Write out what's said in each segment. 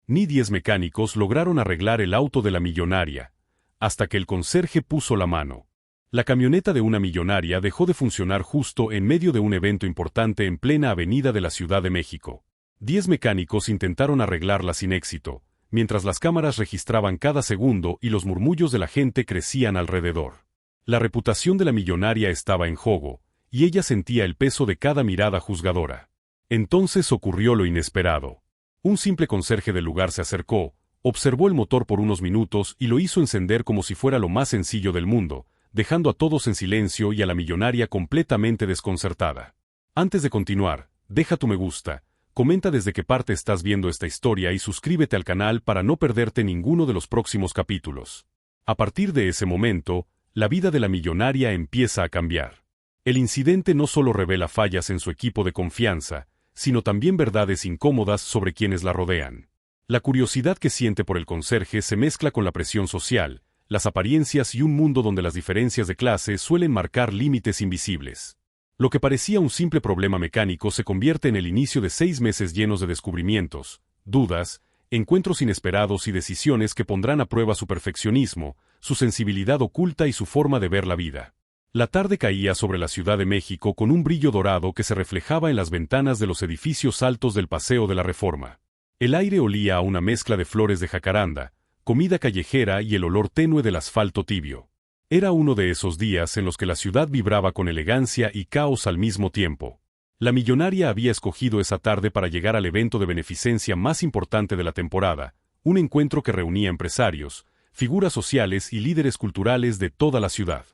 Ni 10 mecánicos lograron arreglar el auto de la millonaria, hasta que el conserje puso la mano. La camioneta de una millonaria dejó de funcionar justo en medio de un evento importante en plena avenida de la Ciudad de México. 10 mecánicos intentaron arreglarla sin éxito, mientras las cámaras registraban cada segundo y los murmullos de la gente crecían alrededor. La reputación de la millonaria estaba en juego, y ella sentía el peso de cada mirada juzgadora. Entonces ocurrió lo inesperado. Un simple conserje del lugar se acercó, observó el motor por unos minutos y lo hizo encender como si fuera lo más sencillo del mundo, dejando a todos en silencio y a la millonaria completamente desconcertada. Antes de continuar, deja tu me gusta, comenta desde qué parte estás viendo esta historia y suscríbete al canal para no perderte ninguno de los próximos capítulos. A partir de ese momento, la vida de la millonaria empieza a cambiar. El incidente no solo revela fallas en su equipo de confianza, sino también verdades incómodas sobre quienes la rodean. La curiosidad que siente por el conserje se mezcla con la presión social, las apariencias y un mundo donde las diferencias de clase suelen marcar límites invisibles. Lo que parecía un simple problema mecánico se convierte en el inicio de 6 meses llenos de descubrimientos, dudas, encuentros inesperados y decisiones que pondrán a prueba su perfeccionismo, su sensibilidad oculta y su forma de ver la vida. La tarde caía sobre la Ciudad de México con un brillo dorado que se reflejaba en las ventanas de los edificios altos del Paseo de la Reforma. El aire olía a una mezcla de flores de jacaranda, comida callejera y el olor tenue del asfalto tibio. Era uno de esos días en los que la ciudad vibraba con elegancia y caos al mismo tiempo. La millonaria había escogido esa tarde para llegar al evento de beneficencia más importante de la temporada, un encuentro que reunía empresarios, figuras sociales y líderes culturales de toda la ciudad.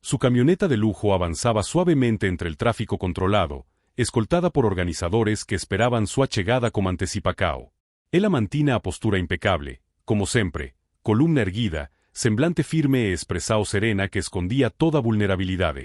Su camioneta de lujo avanzaba suavemente entre el tráfico controlado, escoltada por organizadores que esperaban su llegada como anticipacao. Ella mantina a postura impecable, como siempre, columna erguida, semblante firme e expresao serena que escondía toda vulnerabilidad.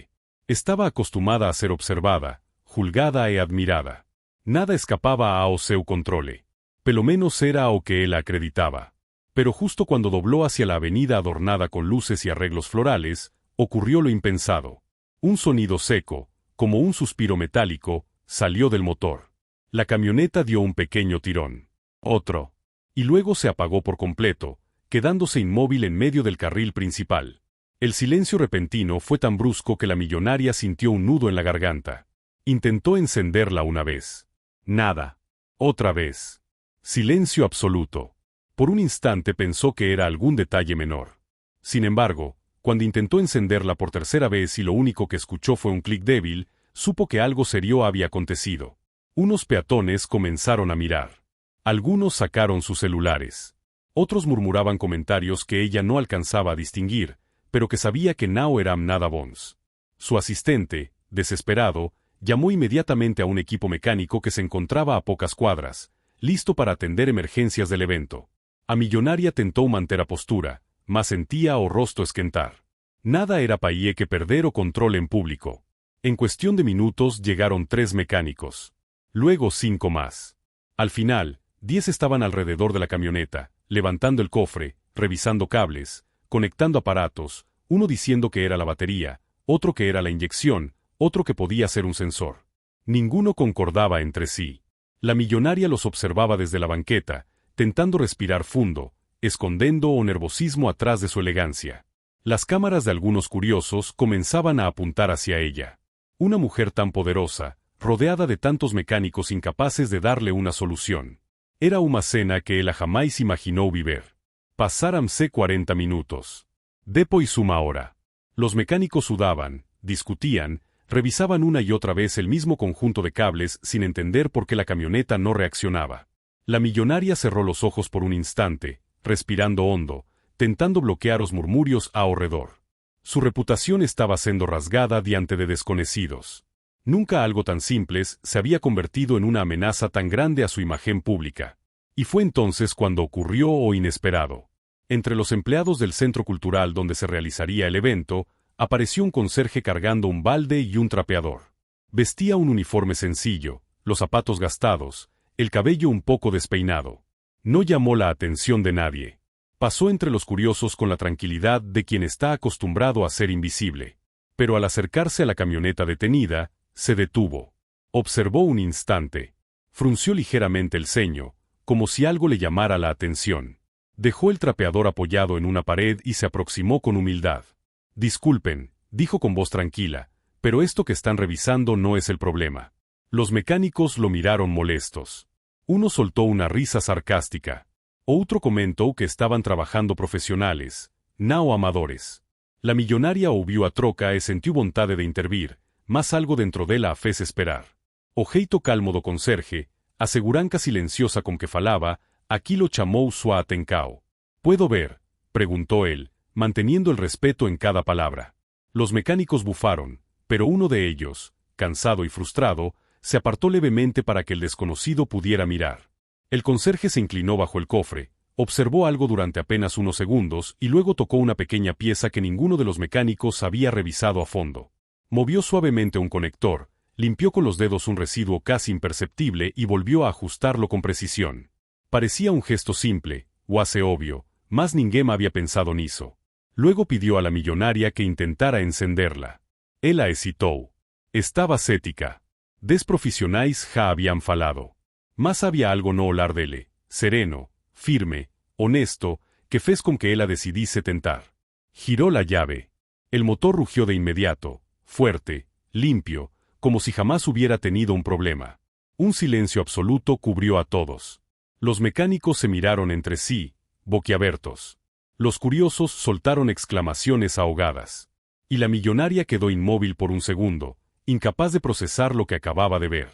Estaba acostumada a ser observada, julgada e admirada. Nada escapaba ao seu controle. Pelo menos era o que él acreditaba. Pero justo cuando dobló hacia la avenida adornada con luces y arreglos florales, ocurrió lo impensado. Un sonido seco, como un suspiro metálico, salió del motor. La camioneta dio un pequeño tirón. Otro. Y luego se apagó por completo, quedándose inmóvil en medio del carril principal. El silencio repentino fue tan brusco que la millonaria sintió un nudo en la garganta. Intentó encenderla una vez. Nada. Otra vez. Silencio absoluto. Por un instante pensó que era algún detalle menor. Sin embargo, cuando intentó encenderla por tercera vez y lo único que escuchó fue un clic débil, supo que algo serio había acontecido. Unos peatones comenzaron a mirar. Algunos sacaron sus celulares. Otros murmuraban comentarios que ella no alcanzaba a distinguir, pero que sabía que no eran nada bons. Su asistente, desesperado, llamó inmediatamente a un equipo mecánico que se encontraba a pocas cuadras, listo para atender emergencias del evento. A millonaria tentó manter a postura, mas sentía o rostro esquentar. Nada era paie que perder o control en público. En cuestión de minutos llegaron 3 mecánicos. Luego 5 más. Al final, 10 estaban alrededor de la camioneta, levantando el cofre, revisando cables, conectando aparatos, uno diciendo que era la batería, otro que era la inyección, otro que podía ser un sensor. Ninguno concordaba entre sí. La millonaria los observaba desde la banqueta, tentando respirar fundo, escondiendo o nervosismo atrás de su elegancia. Las cámaras de algunos curiosos comenzaban a apuntar hacia ella. Una mujer tan poderosa, rodeada de tantos mecánicos incapaces de darle una solución. Era una cena que ella jamás imaginó vivir. Pasáranse 40 minutos. Depois uma hora. Los mecánicos sudaban, discutían, revisaban una y otra vez el mismo conjunto de cables sin entender por qué la camioneta no reaccionaba. La millonaria cerró los ojos por un instante, respirando hondo, tentando bloquear los murmurios alrededor. Su reputación estaba siendo rasgada diante de desconocidos. Nunca algo tan simple se había convertido en una amenaza tan grande a su imagen pública. Y fue entonces cuando ocurrió lo inesperado. Entre los empleados del centro cultural donde se realizaría el evento, apareció un conserje cargando un balde y un trapeador. Vestía un uniforme sencillo, los zapatos gastados, el cabello un poco despeinado. No llamó la atención de nadie. Pasó entre los curiosos con la tranquilidad de quien está acostumbrado a ser invisible. Pero al acercarse a la camioneta detenida, se detuvo. Observó un instante. Frunció ligeramente el ceño, como si algo le llamara la atención. Dejó el trapeador apoyado en una pared y se aproximó con humildad. «Disculpen», dijo con voz tranquila, «pero esto que están revisando no es el problema». Los mecánicos lo miraron molestos. Uno soltó una risa sarcástica. Otro comentó que estaban trabajando profesionales, no amadores. La millonaria ouviu a troca e sentiu vontade de intervir, mas algo dentro dela a fez esperar. O jeito calmo do conserje, a segurança silenciosa con que falaba, aquilo chamou sua atenção. «¿Puedo ver?», preguntó él, manteniendo el respeto en cada palabra. Los mecánicos bufaron, pero uno de ellos, cansado y frustrado, se apartó levemente para que el desconocido pudiera mirar. El conserje se inclinó bajo el cofre, observó algo durante apenas unos segundos y luego tocó una pequeña pieza que ninguno de los mecánicos había revisado a fondo. Movió suavemente un conector, limpió con los dedos un residuo casi imperceptible y volvió a ajustarlo con precisión. Parecía un gesto simple, quase obvio, mas ninguém había pensado nisso. Luego pidió a la millonaria que intentara encenderla. Ela hesitou. Estaba cética. Des profissionais já habían falado. Mas había algo no olar dele, sereno, firme, honesto, que fez con que ela decidisse tentar. Giró la llave. El motor rugió de inmediato, fuerte, limpio, como si jamás hubiera tenido un problema. Un silencio absoluto cubrió a todos. Los mecánicos se miraron entre sí, boquiabiertos. Los curiosos soltaron exclamaciones ahogadas. Y la millonaria quedó inmóvil por un segundo, incapaz de procesar lo que acababa de ver.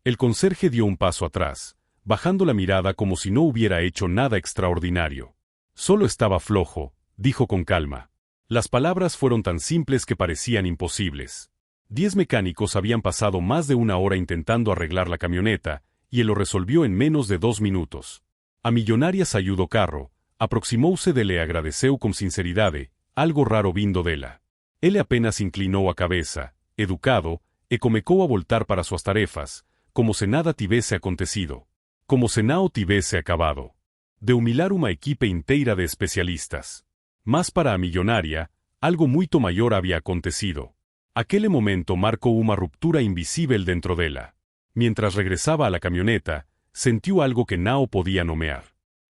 El conserje dio un paso atrás, bajando la mirada como si no hubiera hecho nada extraordinario. Solo estaba flojo, dijo con calma. Las palabras fueron tan simples que parecían imposibles. 10 mecánicos habían pasado más de una hora intentando arreglar la camioneta, y él lo resolvió en menos de 2 minutos. A millonaria saiu do carro, aproximouse dele e agradeceu com sinceridade, algo raro vindo dela. Ele apenas inclinou a cabeça, educado, e comecou a voltar para suas tarefas, como se nada tivesse acontecido. Como se nada tivesse acabado. De humilar uma equipe inteira de especialistas. Mas para a millonaria, algo muito maior había acontecido. Aquele momento marcou uma ruptura invisível dentro dela. Mientras regresaba a la camioneta, sentiu algo que não podía nomear.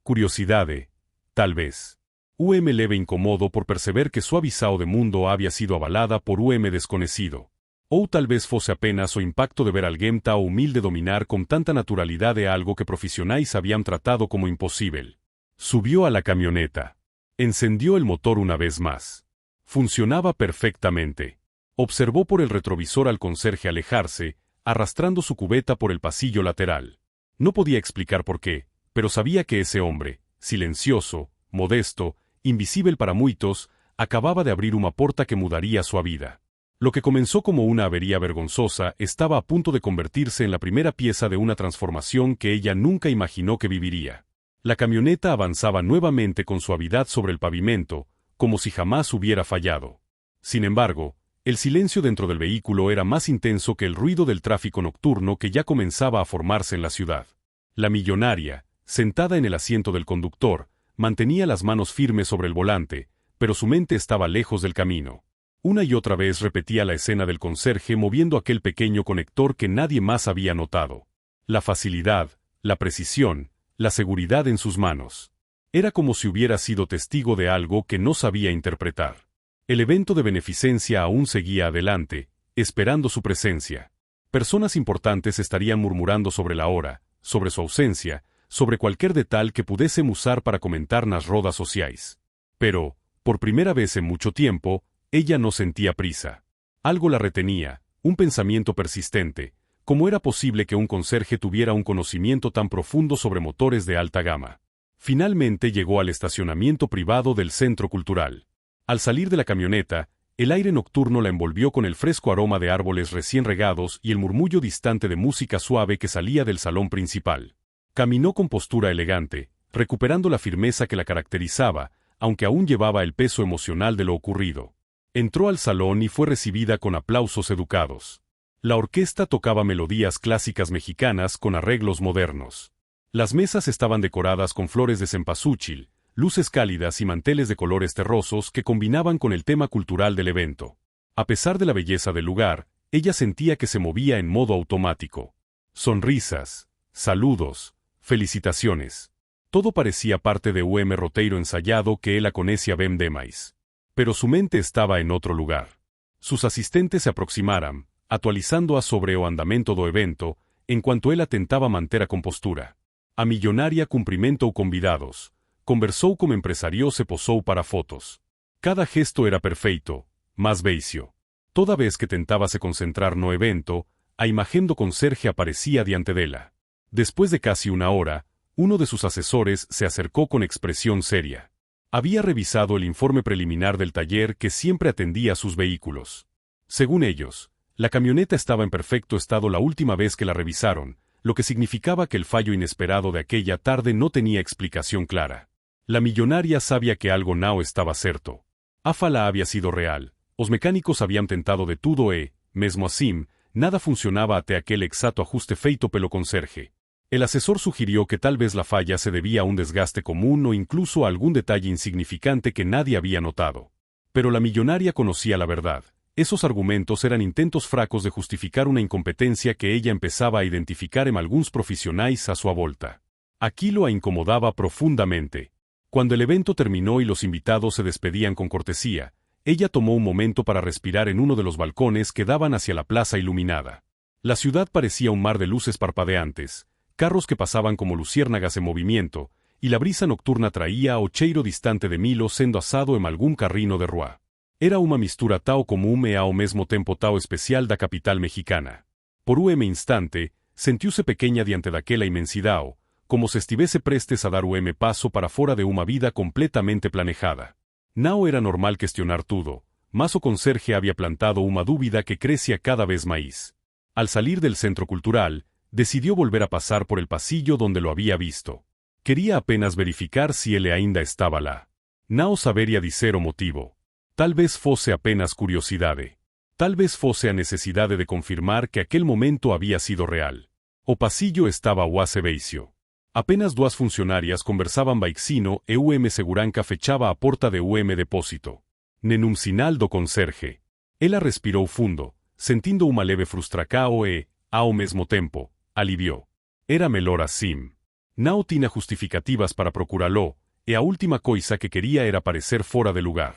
Curiosidade, tal vez. Leve incómodo por perceber que sua visão de mundo había sido avalada por desconhecido. Ou tal vez fosse apenas o impacto de ver alguém tão humilde dominar con tanta naturalidade algo que profissionais habían tratado como imposible. Subió a la camioneta. Encendió el motor una vez más. Funcionaba perfectamente. Observó por el retrovisor al conserje alejarse, arrastrando su cubeta por el pasillo lateral. No podía explicar por qué, pero sabía que ese hombre, silencioso, modesto, invisible para muitos, acababa de abrir una porta que mudaría su vida. Lo que comenzó como una avería vergonzosa estaba a punto de convertirse en la primera pieza de una transformación que ella nunca imaginó que viviría. La camioneta avanzaba nuevamente con suavidad sobre el pavimento, como si jamás hubiera fallado. Sin embargo, el silencio dentro del vehículo era más intenso que el ruido del tráfico nocturno que ya comenzaba a formarse en la ciudad. La millonaria, sentada en el asiento del conductor, mantenía las manos firmes sobre el volante, pero su mente estaba lejos del camino. Una y otra vez repetía la escena del conserje moviendo aquel pequeño conector que nadie más había notado. La facilidad, la precisión, la seguridad en sus manos. Era como si hubiera sido testigo de algo que no sabía interpretar. El evento de beneficencia aún seguía adelante, esperando su presencia. Personas importantes estarían murmurando sobre la hora, sobre su ausencia, sobre cualquier detalle que pudiesen usar para comentar nas rodas sociais. Pero, por primera vez en mucho tiempo, ella no sentía prisa. Algo la retenía, un pensamiento persistente. ¿Cómo era posible que un conserje tuviera un conocimiento tan profundo sobre motores de alta gama? Finalmente llegó al estacionamiento privado del centro cultural. Al salir de la camioneta, el aire nocturno la envolvió con el fresco aroma de árboles recién regados y el murmullo distante de música suave que salía del salón principal. Caminó con postura elegante, recuperando la firmeza que la caracterizaba, aunque aún llevaba el peso emocional de lo ocurrido. Entró al salón y fue recibida con aplausos educados. La orquesta tocaba melodías clásicas mexicanas con arreglos modernos. Las mesas estaban decoradas con flores de cempasúchil, luces cálidas y manteles de colores terrosos que combinaban con el tema cultural del evento. A pesar de la belleza del lugar, ella sentía que se movía en modo automático. Sonrisas, saludos, Felicitaciones. Todo parecía parte de un roteiro ensayado que él conocía bem demais. Pero su mente estaba en otro lugar. Sus asistentes se aproximaram, atualizando sobre o andamento do evento, en cuanto él tentaba manter a compostura. A millonaria cumprimentou convidados, conversou com empresarios e posou para fotos. Cada gesto era perfeito, mas veicio. Toda vez que tentaba se concentrar no evento, a imagen do conserje aparecía diante dela. Después de casi una hora, uno de sus asesores se acercó con expresión seria. Había revisado el informe preliminar del taller que siempre atendía a sus vehículos. Según ellos, la camioneta estaba en perfecto estado la última vez que la revisaron, lo que significaba que el fallo inesperado de aquella tarde no tenía explicación clara. La millonaria sabía que algo no estaba certo. A fala había sido real, os mecánicos habían tentado de tudo e, mesmo assim, nada funcionaba até aquel exacto ajuste feito pelo conserje. El asesor sugirió que tal vez la falla se debía a un desgaste común o incluso a algún detalle insignificante que nadie había notado. Pero la millonaria conocía la verdad. Esos argumentos eran intentos fracos de justificar una incompetencia que ella empezaba a identificar en algunos profesionales a su volta. Aquilo a incomodaba profundamente. Cuando el evento terminó y los invitados se despedían con cortesía, ella tomó un momento para respirar en uno de los balcones que daban hacia la plaza iluminada. La ciudad parecía un mar de luces parpadeantes, carros que pasaban como luciérnagas en movimiento, y la brisa nocturna traía o cheiro distante de Milo sendo asado en algún carrino de rua. Era una mistura tao común e ao mesmo tempo tao especial da capital mexicana. Por un instante, sentiuse pequeña diante daquela inmensidao, como se estivese prestes a dar un paso para fora de una vida completamente planejada. Nao era normal questionar tudo, mas o conserje había plantado una dúvida que crecía cada vez más. Al salir del centro cultural, decidió volver a pasar por el pasillo donde lo había visto. Quería apenas verificar si él ainda estaba lá. Nao sabería dizer o motivo. Tal vez fosse apenas curiosidade. Tal vez fosse a necesidade de confirmar que aquel momento había sido real. O pasillo estaba oase veicio. Apenas duas funcionarias conversaban baixino e seguranca fechaba a porta de depósito. Nenum sinal do conserje. Ela respirou fundo, sentindo uma leve frustracao e, ao mesmo tempo, alivió. Era melhor assim. Não tinha justificativas para procurá-lo, e a última coisa que quería era parecer fora de lugar.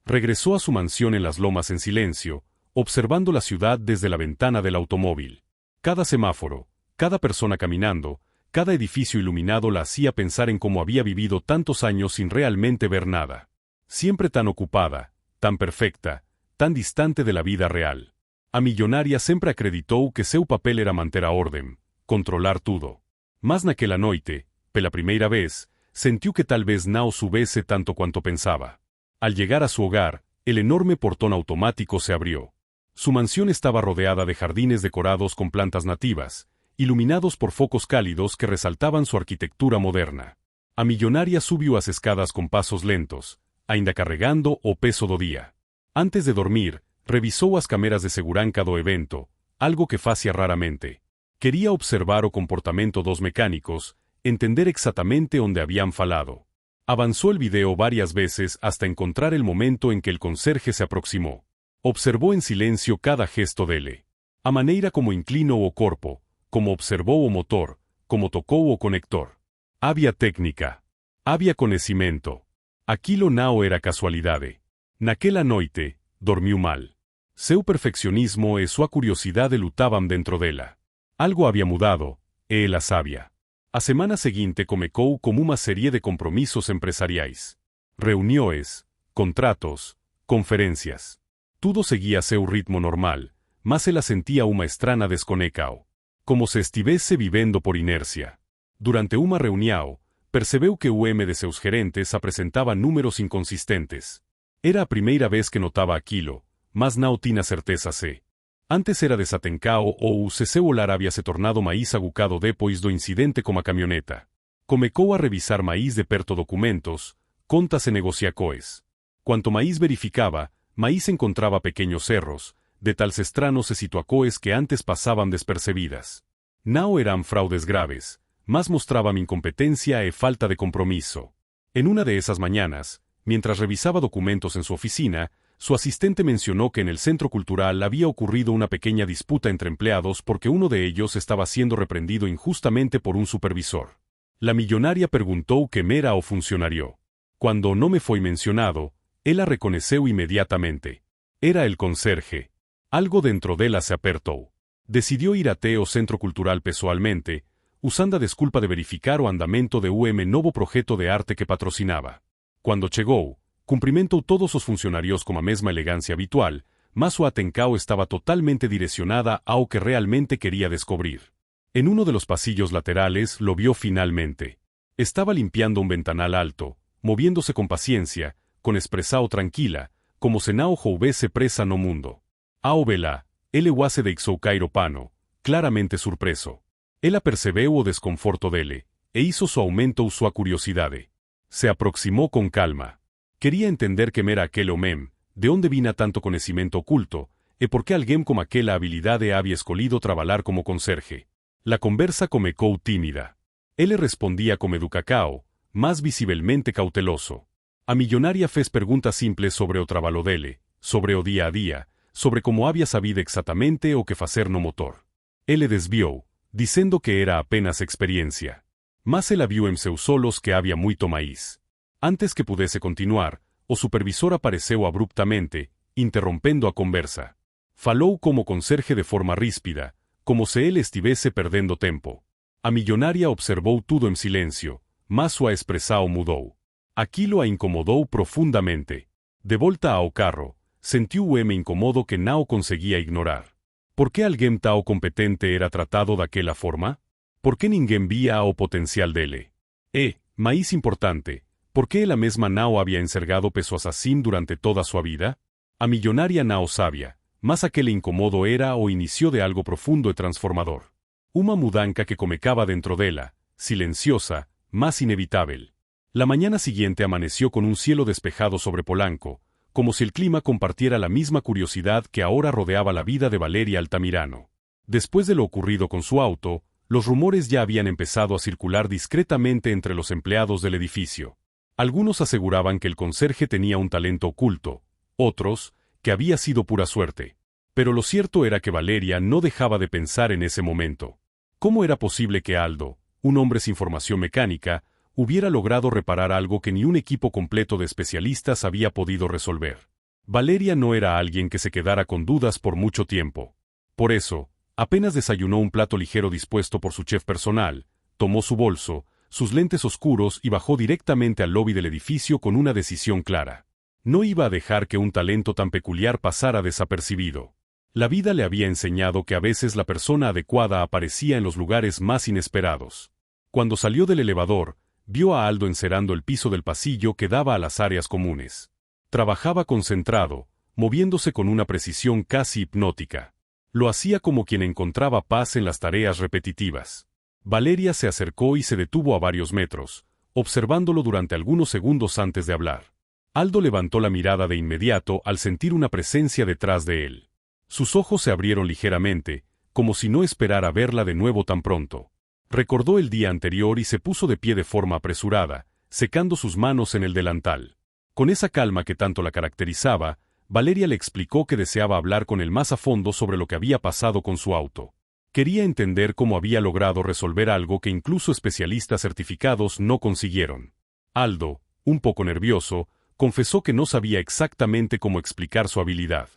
Regresó a su mansión en las lomas en silencio, observando la ciudad desde la ventana del automóvil. Cada semáforo, cada persona caminando, cada edificio iluminado la hacía pensar en cómo había vivido tantos años sin realmente ver nada. Siempre tan ocupada, tan perfecta, tan distante de la vida real. A millonaria sempre acreditou que seu papel era manter a ordem, controlar tudo. Mas naquela noite, pela primeira vez, sentiu que tal vez não soubesse tanto quanto pensaba. Al llegar a su hogar, el enorme portón automático se abrió. Su mansión estaba rodeada de jardines decorados con plantas nativas, iluminados por focos cálidos que resaltaban su arquitectura moderna. A millonaria subió as escadas con pasos lentos, ainda carregando o peso do día. Antes de dormir, revisó as cámaras de segurança do evento, algo que fazia raramente. Quería observar o comportamento dos mecánicos, entender exactamente onde habían falado. Avanzó el video varias veces hasta encontrar el momento en que el conserje se aproximó. Observó en silencio cada gesto dele. A maneira como inclinó o corpo, como observó o motor, como tocou o conector. Había técnica. Había conhecimento. Aquilo não era casualidade. Naquela noite, dormiu mal. Seu perfeccionismo e sua curiosidade lutaban dentro dela. Algo había mudado, e ela sabia. A semana seguinte comecou como uma serie de compromisos empresariais. Reuniões, contratos, conferencias. Tudo seguía seu ritmo normal, mas ela sentia uma estrana desconexão. Como se estivesse vivendo por inercia. Durante uma reunião, percebeu que o de seus gerentes apresentava números inconsistentes. Era a primeira vez que notava aquilo, mas não tinha certeza se. Antes era desatencao ou se seu olhar había se tornado mais agucado depois do incidente com a camioneta. Comecou a revisar mais de perto documentos, contas e negociacoes. Quanto mais verificava, mais encontrava pequeños erros, detalles estranos e situacoes que antes pasaban despercebidas. Não eran fraudes graves, mas mostraban incompetencia e falta de compromiso. En una de esas mañanas, mientras revisaba documentos en su oficina, su asistente mencionó que en el centro cultural había ocurrido una pequeña disputa entre empleados porque uno de ellos estaba siendo reprendido injustamente por un supervisor. La millonaria preguntó quem era o funcionario. Cuando no me foi mencionado, ela reconheceu imediatamente. Era el conserje. Algo dentro dela se apertou. Decidió ir até o Centro Cultural pessoalmente, usando a desculpa de verificar o andamento de novo projeto de arte que patrocinaba. Quando chegou, cumprimentou todos os funcionarios com a mesma elegância habitual, mas su atenção estaba totalmente direcionada ao que realmente quería descubrir. En uno de los pasillos laterales lo vio finalmente. Estaba limpiando un ventanal alto, moviéndose con paciencia, con expressão tranquila, como se não houvesse presa no mundo. Ao vela, ele se deixou cair o pano, claramente surpreso. Ela percebeu o desconforto dele, e hizo su aumento sua curiosidade. Se aproximou com calma. Quería entender quem era aquele homem, de onde vinha tanto conhecimento oculto, e por que alguém com aquela habilidade había escolhido trabalhar como conserje. La conversa comecou tímida. Ele respondia como educacao, mas visivelmente cauteloso. A millonaria fez perguntas simples sobre o trabalho dele, sobre o día a día, sobre como había sabido exactamente o que facer no motor. Ele desviou, dizendo que era apenas experiencia. Mas ela viu em seus olhos que havia muito mais. Antes que pudesse continuar, o supervisor apareceu abruptamente, interrompendo a conversa. Falou como conserje de forma ríspida, como se ele estivesse perdendo tempo. A millonaria observou tudo em silêncio, mas sua expressão mudou. Aquilo a incomodou profundamente. De volta ao carro, sentiu o incômodo que não conseguia ignorar. Por que alguém tão competente era tratado daquela forma? Por que ninguém via o potencial dele? E, mais importante, por que ela mesma não havia enxergado pessoas assim durante toda sua vida? A millonaria não sabia, mas aquele incômodo era o início de algo profundo e transformador. Uma mudança que comecava dentro dela, silenciosa, mas inevitável. La mañana siguiente amaneció con un cielo despejado sobre Polanco, como si el clima compartiera la misma curiosidad que ahora rodeaba la vida de Valeria Altamirano. Después de lo ocurrido con su auto, los rumores ya habían empezado a circular discretamente entre los empleados del edificio. Algunos aseguraban que el conserje tenía un talento oculto, otros, que había sido pura suerte. Pero lo cierto era que Valeria no dejaba de pensar en ese momento. ¿Cómo era posible que Aldo, un hombre sin formación mecánica, hubiera logrado reparar algo que ni un equipo completo de especialistas había podido resolver? Valeria no era alguien que se quedara con dudas por mucho tiempo. Por eso, apenas desayunó un plato ligero dispuesto por su chef personal, tomó su bolso, sus lentes oscuros y bajó directamente al lobby del edificio con una decisión clara. No iba a dejar que un talento tan peculiar pasara desapercibido. La vida le había enseñado que a veces la persona adecuada aparecía en los lugares más inesperados. Cuando salió del elevador, vio a Aldo encerando el piso del pasillo que daba a las áreas comunes. Trabajaba concentrado, moviéndose con una precisión casi hipnótica. Lo hacía como quien encontraba paz en las tareas repetitivas. Valeria se acercó y se detuvo a varios metros, observándolo durante algunos segundos antes de hablar. Aldo levantó la mirada de inmediato al sentir una presencia detrás de él. Sus ojos se abrieron ligeramente, como si no esperara verla de nuevo tan pronto. Recordó el día anterior y se puso de pie de forma apresurada, secando sus manos en el delantal. Con esa calma que tanto la caracterizaba, Valeria le explicó que deseaba hablar con él más a fondo sobre lo que había pasado con su auto. Quería entender cómo había logrado resolver algo que incluso especialistas certificados no consiguieron. Aldo, un poco nervioso, confesó que no sabía exactamente cómo explicar su habilidad.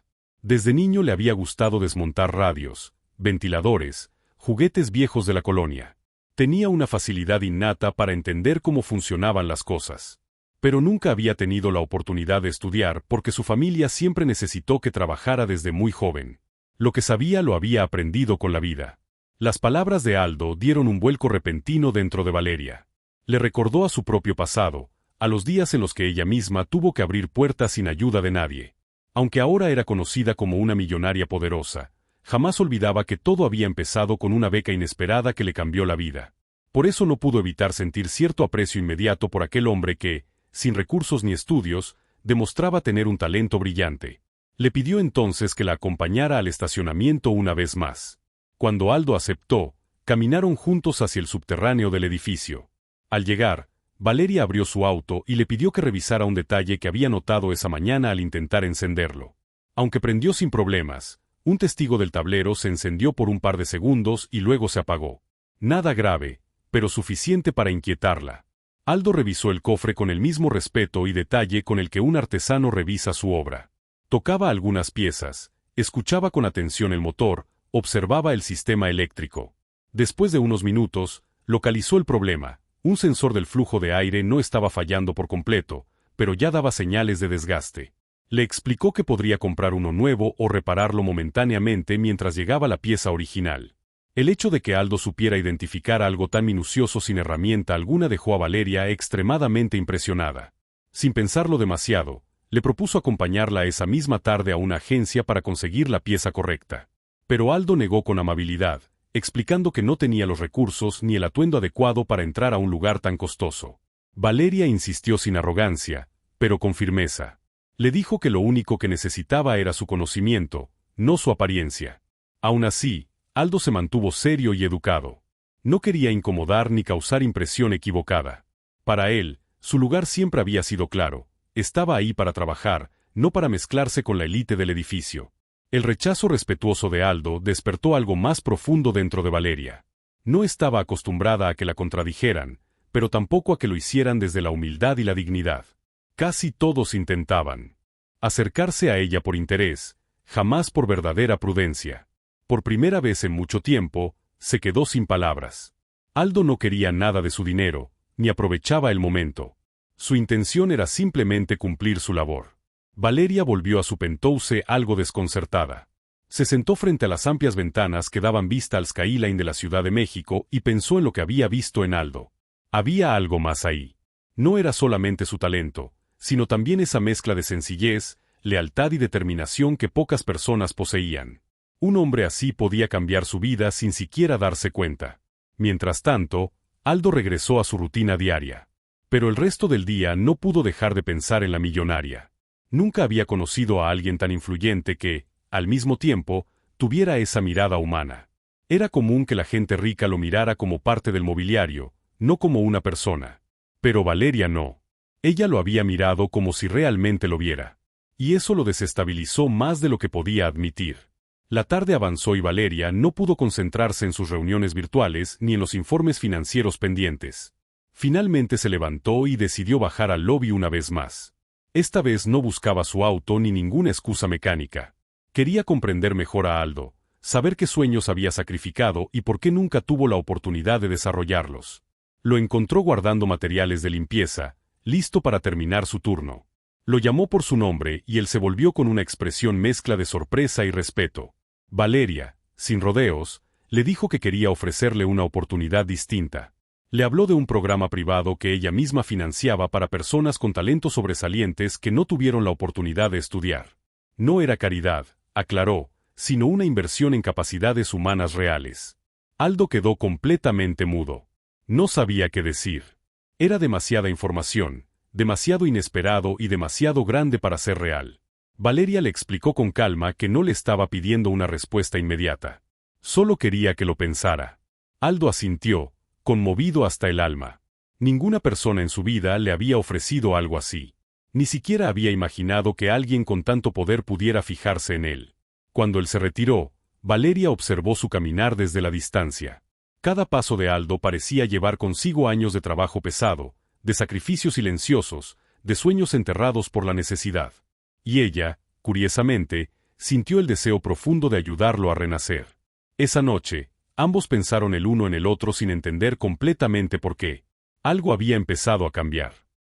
Desde niño le había gustado desmontar radios, ventiladores, juguetes viejos de la colonia. Tenía una facilidad innata para entender cómo funcionaban las cosas. Pero nunca había tenido la oportunidad de estudiar porque su familia siempre necesitó que trabajara desde muy joven. Lo que sabía lo había aprendido con la vida. Las palabras de Aldo dieron un vuelco repentino dentro de Valeria. Le recordó a su propio pasado, a los días en los que ella misma tuvo que abrir puertas sin ayuda de nadie. Aunque ahora era conocida como una millonaria poderosa, jamás olvidaba que todo había empezado con una beca inesperada que le cambió la vida. Por eso no pudo evitar sentir cierto aprecio inmediato por aquel hombre que, sin recursos ni estudios, demostraba tener un talento brillante. Le pidió entonces que la acompañara al estacionamiento una vez más. Cuando Aldo aceptó, caminaron juntos hacia el subterráneo del edificio. Al llegar, Valeria abrió su auto y le pidió que revisara un detalle que había notado esa mañana al intentar encenderlo. Aunque prendió sin problemas, un testigo del tablero se encendió por un par de segundos y luego se apagó. Nada grave, pero suficiente para inquietarla. Aldo revisó el cofre con el mismo respeto y detalle con el que un artesano revisa su obra. Tocaba algunas piezas, escuchaba con atención el motor, observaba el sistema eléctrico. Después de unos minutos, localizó el problema. Un sensor del flujo de aire no estaba fallando por completo, pero ya daba señales de desgaste. Le explicó que podría comprar uno nuevo o repararlo momentáneamente mientras llegaba la pieza original. El hecho de que Aldo supiera identificar algo tan minucioso sin herramienta alguna dejó a Valeria extremadamente impresionada. Sin pensarlo demasiado, le propuso acompañarla esa misma tarde a una agencia para conseguir la pieza correcta. Pero Aldo negó con amabilidad, explicando que no tenía los recursos ni el atuendo adecuado para entrar a un lugar tan costoso. Valeria insistió sin arrogancia, pero con firmeza. Le dijo que lo único que necesitaba era su conocimiento, no su apariencia. Aún así, Aldo se mantuvo serio y educado. No quería incomodar ni causar impresión equivocada. Para él, su lugar siempre había sido claro. Estaba ahí para trabajar, no para mezclarse con la élite del edificio. El rechazo respetuoso de Aldo despertó algo más profundo dentro de Valeria. No estaba acostumbrada a que la contradijeran, pero tampoco a que lo hicieran desde la humildad y la dignidad. Casi todos intentaban acercarse a ella por interés, jamás por verdadera prudencia. Por primera vez en mucho tiempo, se quedó sin palabras. Aldo no quería nada de su dinero, ni aprovechaba el momento. Su intención era simplemente cumplir su labor. Valeria volvió a su penthouse algo desconcertada. Se sentó frente a las amplias ventanas que daban vista al skyline de la Ciudad de México y pensó en lo que había visto en Aldo. Había algo más ahí. No era solamente su talento, sino también esa mezcla de sencillez, lealtad y determinación que pocas personas poseían. Un hombre así podía cambiar su vida sin siquiera darse cuenta. Mientras tanto, Aldo regresó a su rutina diaria. Pero el resto del día no pudo dejar de pensar en la millonaria. Nunca había conocido a alguien tan influyente que, al mismo tiempo, tuviera esa mirada humana. Era común que la gente rica lo mirara como parte del mobiliario, no como una persona. Pero Valeria no. Ella lo había mirado como si realmente lo viera. Y eso lo desestabilizó más de lo que podía admitir. La tarde avanzó y Valeria no pudo concentrarse en sus reuniones virtuales ni en los informes financieros pendientes. Finalmente se levantó y decidió bajar al lobby una vez más. Esta vez no buscaba su auto ni ninguna excusa mecánica. Quería comprender mejor a Aldo, saber qué sueños había sacrificado y por qué nunca tuvo la oportunidad de desarrollarlos. Lo encontró guardando materiales de limpieza, listo para terminar su turno. Lo llamó por su nombre y él se volvió con una expresión mezcla de sorpresa y respeto. Valeria, sin rodeos, le dijo que quería ofrecerle una oportunidad distinta. Le habló de un programa privado que ella misma financiaba para personas con talentos sobresalientes que no tuvieron la oportunidad de estudiar. No era caridad, aclaró, sino una inversión en capacidades humanas reales. Aldo quedó completamente mudo. No sabía qué decir. Era demasiada información, demasiado inesperado y demasiado grande para ser real. Valeria le explicó con calma que no le estaba pidiendo una respuesta inmediata. Solo quería que lo pensara. Aldo asintió, conmovido hasta el alma. Ninguna persona en su vida le había ofrecido algo así. Ni siquiera había imaginado que alguien con tanto poder pudiera fijarse en él. Cuando él se retiró, Valeria observó su caminar desde la distancia. Cada paso de Aldo parecía llevar consigo años de trabajo pesado, de sacrificios silenciosos, de sueños enterrados por la necesidad. Y ella, curiosamente, sintió el deseo profundo de ayudarlo a renacer. Esa noche, ambos pensaron el uno en el otro sin entender completamente por qué. Algo había empezado a cambiar.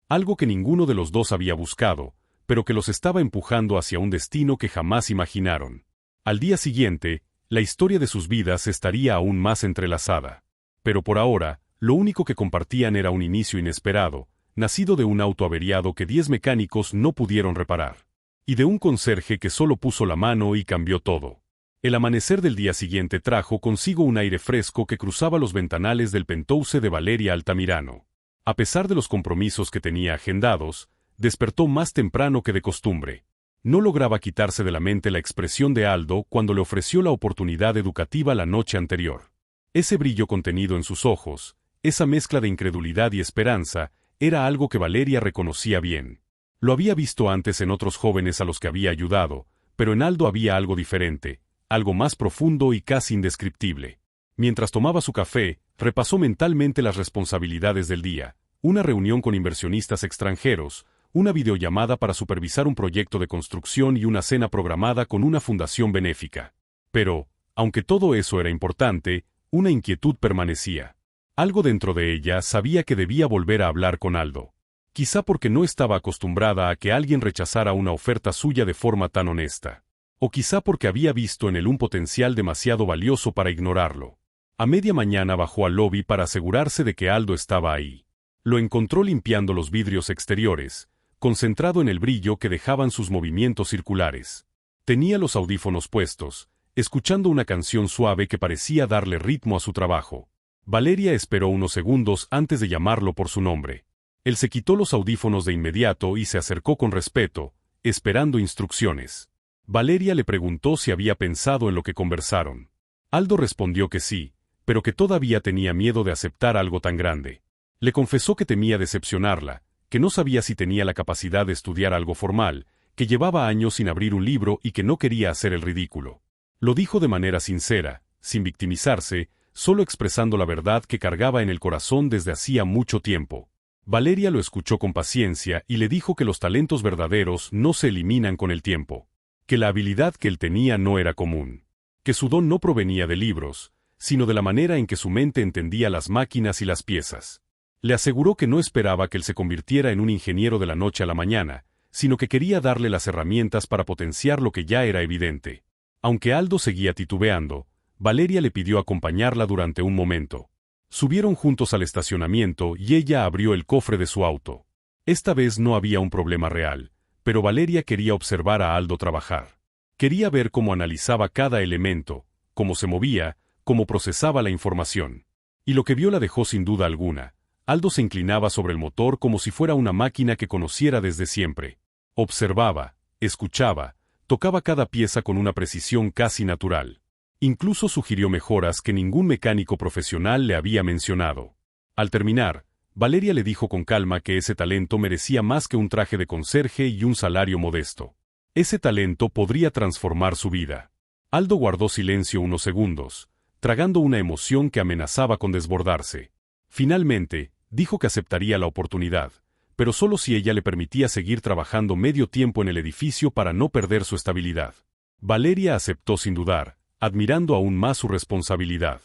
Algo que ninguno de los dos había buscado, pero que los estaba empujando hacia un destino que jamás imaginaron. Al día siguiente, la historia de sus vidas estaría aún más entrelazada. Pero por ahora, lo único que compartían era un inicio inesperado, nacido de un auto averiado que 10 mecánicos no pudieron reparar. Y de un conserje que solo puso la mano y cambió todo. El amanecer del día siguiente trajo consigo un aire fresco que cruzaba los ventanales del penthouse de Valeria Altamirano. A pesar de los compromisos que tenía agendados, despertó más temprano que de costumbre. No lograba quitarse de la mente la expresión de Aldo cuando le ofreció la oportunidad educativa la noche anterior. Ese brillo contenido en sus ojos, esa mezcla de incredulidad y esperanza, era algo que Valeria reconocía bien. Lo había visto antes en otros jóvenes a los que había ayudado, pero en Aldo había algo diferente, algo más profundo y casi indescriptible. Mientras tomaba su café, repasó mentalmente las responsabilidades del día: una reunión con inversionistas extranjeros, una videollamada para supervisar un proyecto de construcción y una cena programada con una fundación benéfica. Pero, aunque todo eso era importante, una inquietud permanecía. Algo dentro de ella sabía que debía volver a hablar con Aldo. Quizá porque no estaba acostumbrada a que alguien rechazara una oferta suya de forma tan honesta. O quizá porque había visto en él un potencial demasiado valioso para ignorarlo. A media mañana bajó al lobby para asegurarse de que Aldo estaba ahí. Lo encontró limpiando los vidrios exteriores, concentrado en el brillo que dejaban sus movimientos circulares. Tenía los audífonos puestos, escuchando una canción suave que parecía darle ritmo a su trabajo. Valeria esperó unos segundos antes de llamarlo por su nombre. Él se quitó los audífonos de inmediato y se acercó con respeto, esperando instrucciones. Valeria le preguntó si había pensado en lo que conversaron. Aldo respondió que sí, pero que todavía tenía miedo de aceptar algo tan grande. Le confesó que temía decepcionarla, que no sabía si tenía la capacidad de estudiar algo formal, que llevaba años sin abrir un libro y que no quería hacer el ridículo. Lo dijo de manera sincera, sin victimizarse, solo expresando la verdad que cargaba en el corazón desde hacía mucho tiempo. Valeria lo escuchó con paciencia y le dijo que los talentos verdaderos no se eliminan con el tiempo, que la habilidad que él tenía no era común, que su don no provenía de libros, sino de la manera en que su mente entendía las máquinas y las piezas. Le aseguró que no esperaba que él se convirtiera en un ingeniero de la noche a la mañana, sino que quería darle las herramientas para potenciar lo que ya era evidente. Aunque Aldo seguía titubeando, Valeria le pidió acompañarla durante un momento. Subieron juntos al estacionamiento y ella abrió el cofre de su auto. Esta vez no había un problema real, pero Valeria quería observar a Aldo trabajar. Quería ver cómo analizaba cada elemento, cómo se movía, cómo procesaba la información. Y lo que vio la dejó sin duda alguna. Aldo se inclinaba sobre el motor como si fuera una máquina que conociera desde siempre. Observaba, escuchaba, tocaba cada pieza con una precisión casi natural. Incluso sugirió mejoras que ningún mecánico profesional le había mencionado. Al terminar, Valeria le dijo con calma que ese talento merecía más que un traje de conserje y un salario modesto. Ese talento podría transformar su vida. Aldo guardó silencio unos segundos, tragando una emoción que amenazaba con desbordarse. Finalmente, dijo que aceptaría la oportunidad, pero solo si ella le permitía seguir trabajando medio tiempo en el edificio para no perder su estabilidad. Valeria aceptó sin dudar, admirando aún más su responsabilidad.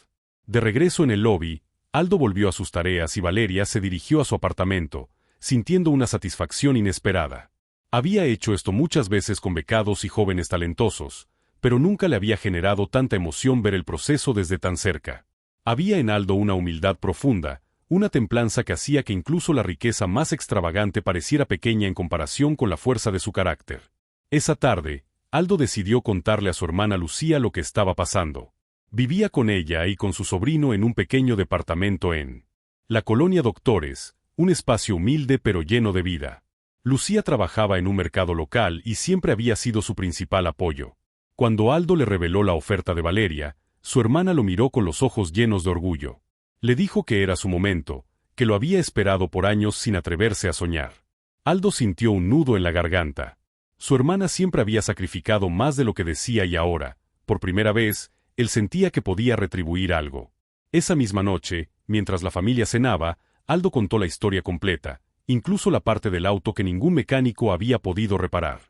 De regreso en el lobby, Aldo volvió a sus tareas y Valeria se dirigió a su apartamento, sintiendo una satisfacción inesperada. Había hecho esto muchas veces con becados y jóvenes talentosos, pero nunca le había generado tanta emoción ver el proceso desde tan cerca. Había en Aldo una humildad profunda, una templanza que hacía que incluso la riqueza más extravagante pareciera pequeña en comparación con la fuerza de su carácter. Esa tarde, Aldo decidió contarle a su hermana Lucía lo que estaba pasando. Vivía con ella y con su sobrino en un pequeño departamento en la colonia Doctores, un espacio humilde pero lleno de vida. Lucía trabajaba en un mercado local y siempre había sido su principal apoyo. Cuando Aldo le reveló la oferta de Valeria, su hermana lo miró con los ojos llenos de orgullo. Le dijo que era su momento, que lo había esperado por años sin atreverse a soñar. Aldo sintió un nudo en la garganta. Su hermana siempre había sacrificado más de lo que decía y ahora, por primera vez, él sentía que podía retribuir algo. Esa misma noche, mientras la familia cenaba, Aldo contó la historia completa, incluso la parte del auto que ningún mecánico había podido reparar.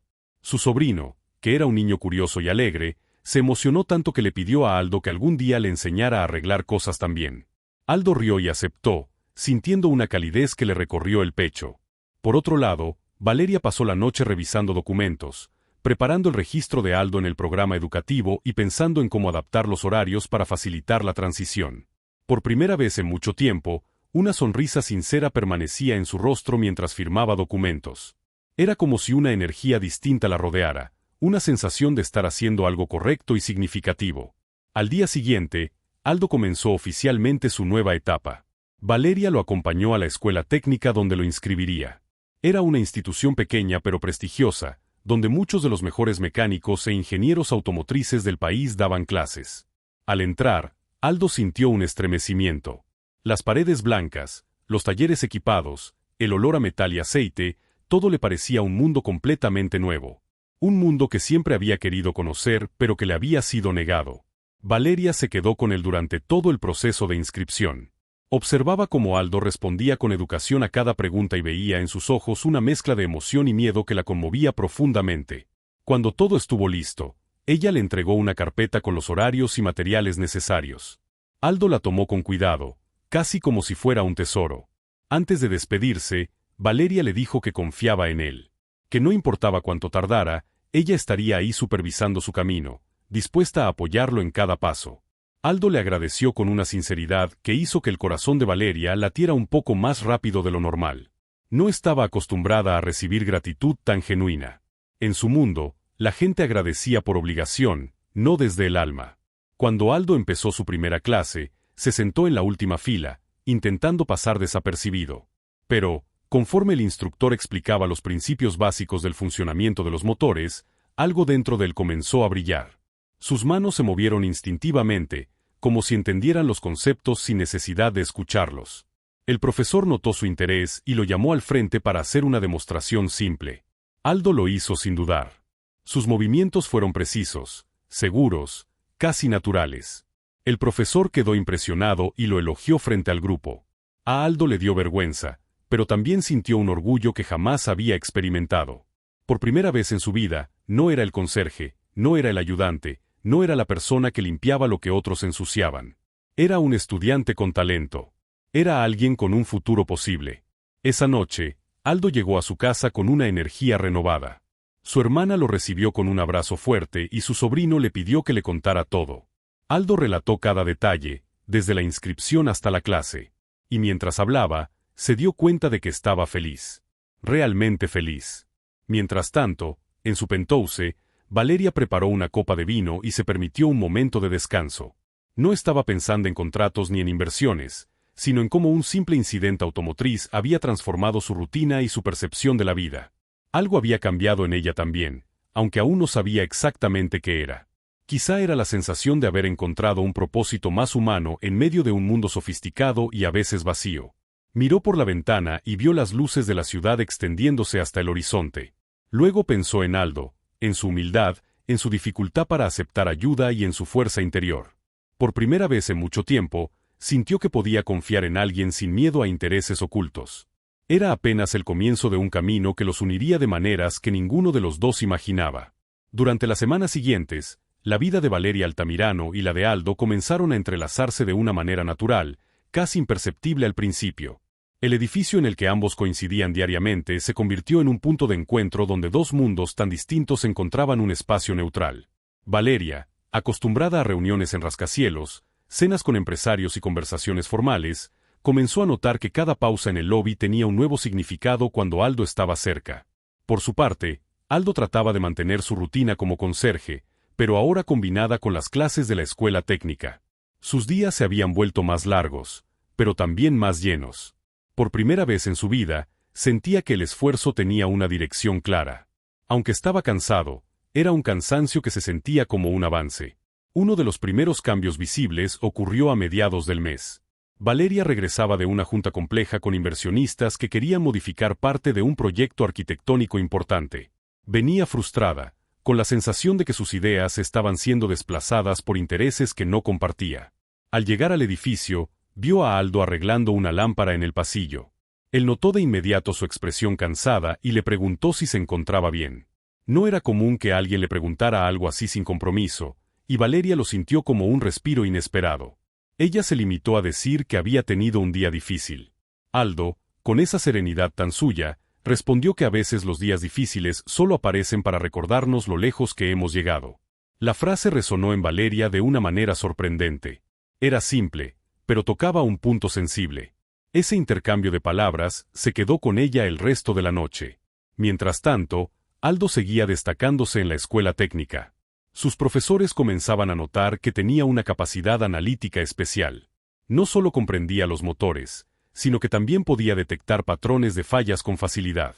Su sobrino, que era un niño curioso y alegre, se emocionó tanto que le pidió a Aldo que algún día le enseñara a arreglar cosas también. Aldo rió y aceptó, sintiendo una calidez que le recorrió el pecho. Por otro lado, Valeria pasó la noche revisando documentos, preparando el registro de Aldo en el programa educativo y pensando en cómo adaptar los horarios para facilitar la transición. Por primera vez en mucho tiempo, una sonrisa sincera permanecía en su rostro mientras firmaba documentos. Era como si una energía distinta la rodeara, una sensación de estar haciendo algo correcto y significativo. Al día siguiente, Aldo comenzó oficialmente su nueva etapa. Valeria lo acompañó a la escuela técnica donde lo inscribiría. Era una institución pequeña pero prestigiosa, donde muchos de los mejores mecánicos e ingenieros automotrices del país daban clases. Al entrar, Aldo sintió un estremecimiento. Las paredes blancas, los talleres equipados, el olor a metal y aceite, todo le parecía un mundo completamente nuevo. Un mundo que siempre había querido conocer pero que le había sido negado. Valeria se quedó con él durante todo el proceso de inscripción. Observaba cómo Aldo respondía con educación a cada pregunta y veía en sus ojos una mezcla de emoción y miedo que la conmovía profundamente. Cuando todo estuvo listo, ella le entregó una carpeta con los horarios y materiales necesarios. Aldo la tomó con cuidado, casi como si fuera un tesoro. Antes de despedirse, Valeria le dijo que confiaba en él, que no importaba cuánto tardara, ella estaría ahí supervisando su camino, dispuesta a apoyarlo en cada paso. Aldo le agradeció con una sinceridad que hizo que el corazón de Valeria latiera un poco más rápido de lo normal. No estaba acostumbrada a recibir gratitud tan genuina. En su mundo, la gente agradecía por obligación, no desde el alma. Cuando Aldo empezó su primera clase, se sentó en la última fila, intentando pasar desapercibido. Pero, conforme el instructor explicaba los principios básicos del funcionamiento de los motores, algo dentro de él comenzó a brillar. Sus manos se movieron instintivamente, como si entendieran los conceptos sin necesidad de escucharlos. El profesor notó su interés y lo llamó al frente para hacer una demostración simple. Aldo lo hizo sin dudar. Sus movimientos fueron precisos, seguros, casi naturales. El profesor quedó impresionado y lo elogió frente al grupo. A Aldo le dio vergüenza, pero también sintió un orgullo que jamás había experimentado. Por primera vez en su vida, no era el conserje, no era el ayudante, no era la persona que limpiaba lo que otros ensuciaban. Era un estudiante con talento. Era alguien con un futuro posible. Esa noche, Aldo llegó a su casa con una energía renovada. Su hermana lo recibió con un abrazo fuerte y su sobrino le pidió que le contara todo. Aldo relató cada detalle, desde la inscripción hasta la clase. Y mientras hablaba, se dio cuenta de que estaba feliz. Realmente feliz. Mientras tanto, en su penthouse, Valeria preparó una copa de vino y se permitió un momento de descanso. No estaba pensando en contratos ni en inversiones, sino en cómo un simple incidente automotriz había transformado su rutina y su percepción de la vida. Algo había cambiado en ella también, aunque aún no sabía exactamente qué era. Quizá era la sensación de haber encontrado un propósito más humano en medio de un mundo sofisticado y a veces vacío. Miró por la ventana y vio las luces de la ciudad extendiéndose hasta el horizonte. Luego pensó en Aldo, en su humildad, en su dificultad para aceptar ayuda y en su fuerza interior. Por primera vez en mucho tiempo, sintió que podía confiar en alguien sin miedo a intereses ocultos. Era apenas el comienzo de un camino que los uniría de maneras que ninguno de los dos imaginaba. Durante las semanas siguientes, la vida de Valeria Altamirano y la de Aldo comenzaron a entrelazarse de una manera natural, casi imperceptible al principio. El edificio en el que ambos coincidían diariamente se convirtió en un punto de encuentro donde dos mundos tan distintos encontraban un espacio neutral. Valeria, acostumbrada a reuniones en rascacielos, cenas con empresarios y conversaciones formales, comenzó a notar que cada pausa en el lobby tenía un nuevo significado cuando Aldo estaba cerca. Por su parte, Aldo trataba de mantener su rutina como conserje, pero ahora combinada con las clases de la escuela técnica. Sus días se habían vuelto más largos, pero también más llenos. Por primera vez en su vida, sentía que el esfuerzo tenía una dirección clara. Aunque estaba cansado, era un cansancio que se sentía como un avance. Uno de los primeros cambios visibles ocurrió a mediados del mes. Valeria regresaba de una junta compleja con inversionistas que querían modificar parte de un proyecto arquitectónico importante. Venía frustrada, con la sensación de que sus ideas estaban siendo desplazadas por intereses que no compartía. Al llegar al edificio, vio a Aldo arreglando una lámpara en el pasillo. Él notó de inmediato su expresión cansada y le preguntó si se encontraba bien. No era común que alguien le preguntara algo así sin compromiso, y Valeria lo sintió como un respiro inesperado. Ella se limitó a decir que había tenido un día difícil. Aldo, con esa serenidad tan suya, respondió que a veces los días difíciles solo aparecen para recordarnos lo lejos que hemos llegado. La frase resonó en Valeria de una manera sorprendente. Era simple, pero tocaba un punto sensible. Ese intercambio de palabras se quedó con ella el resto de la noche. Mientras tanto, Aldo seguía destacándose en la escuela técnica. Sus profesores comenzaban a notar que tenía una capacidad analítica especial. No solo comprendía los motores, sino que también podía detectar patrones de fallas con facilidad.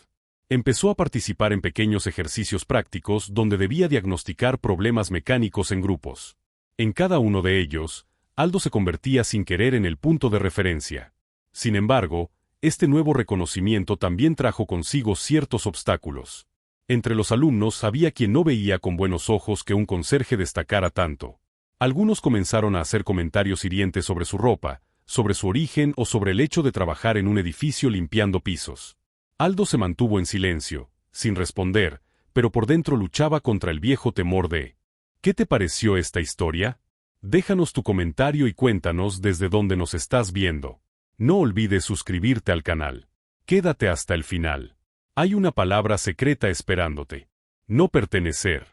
Empezó a participar en pequeños ejercicios prácticos donde debía diagnosticar problemas mecánicos en grupos. En cada uno de ellos, Aldo se convertía sin querer en el punto de referencia. Sin embargo, este nuevo reconocimiento también trajo consigo ciertos obstáculos. Entre los alumnos había quien no veía con buenos ojos que un conserje destacara tanto. Algunos comenzaron a hacer comentarios hirientes sobre su ropa, sobre su origen o sobre el hecho de trabajar en un edificio limpiando pisos. Aldo se mantuvo en silencio, sin responder, pero por dentro luchaba contra el viejo temor de ¿qué te pareció esta historia? Déjanos tu comentario y cuéntanos desde dónde nos estás viendo. No olvides suscribirte al canal. Quédate hasta el final. Hay una palabra secreta esperándote. No pertenecer.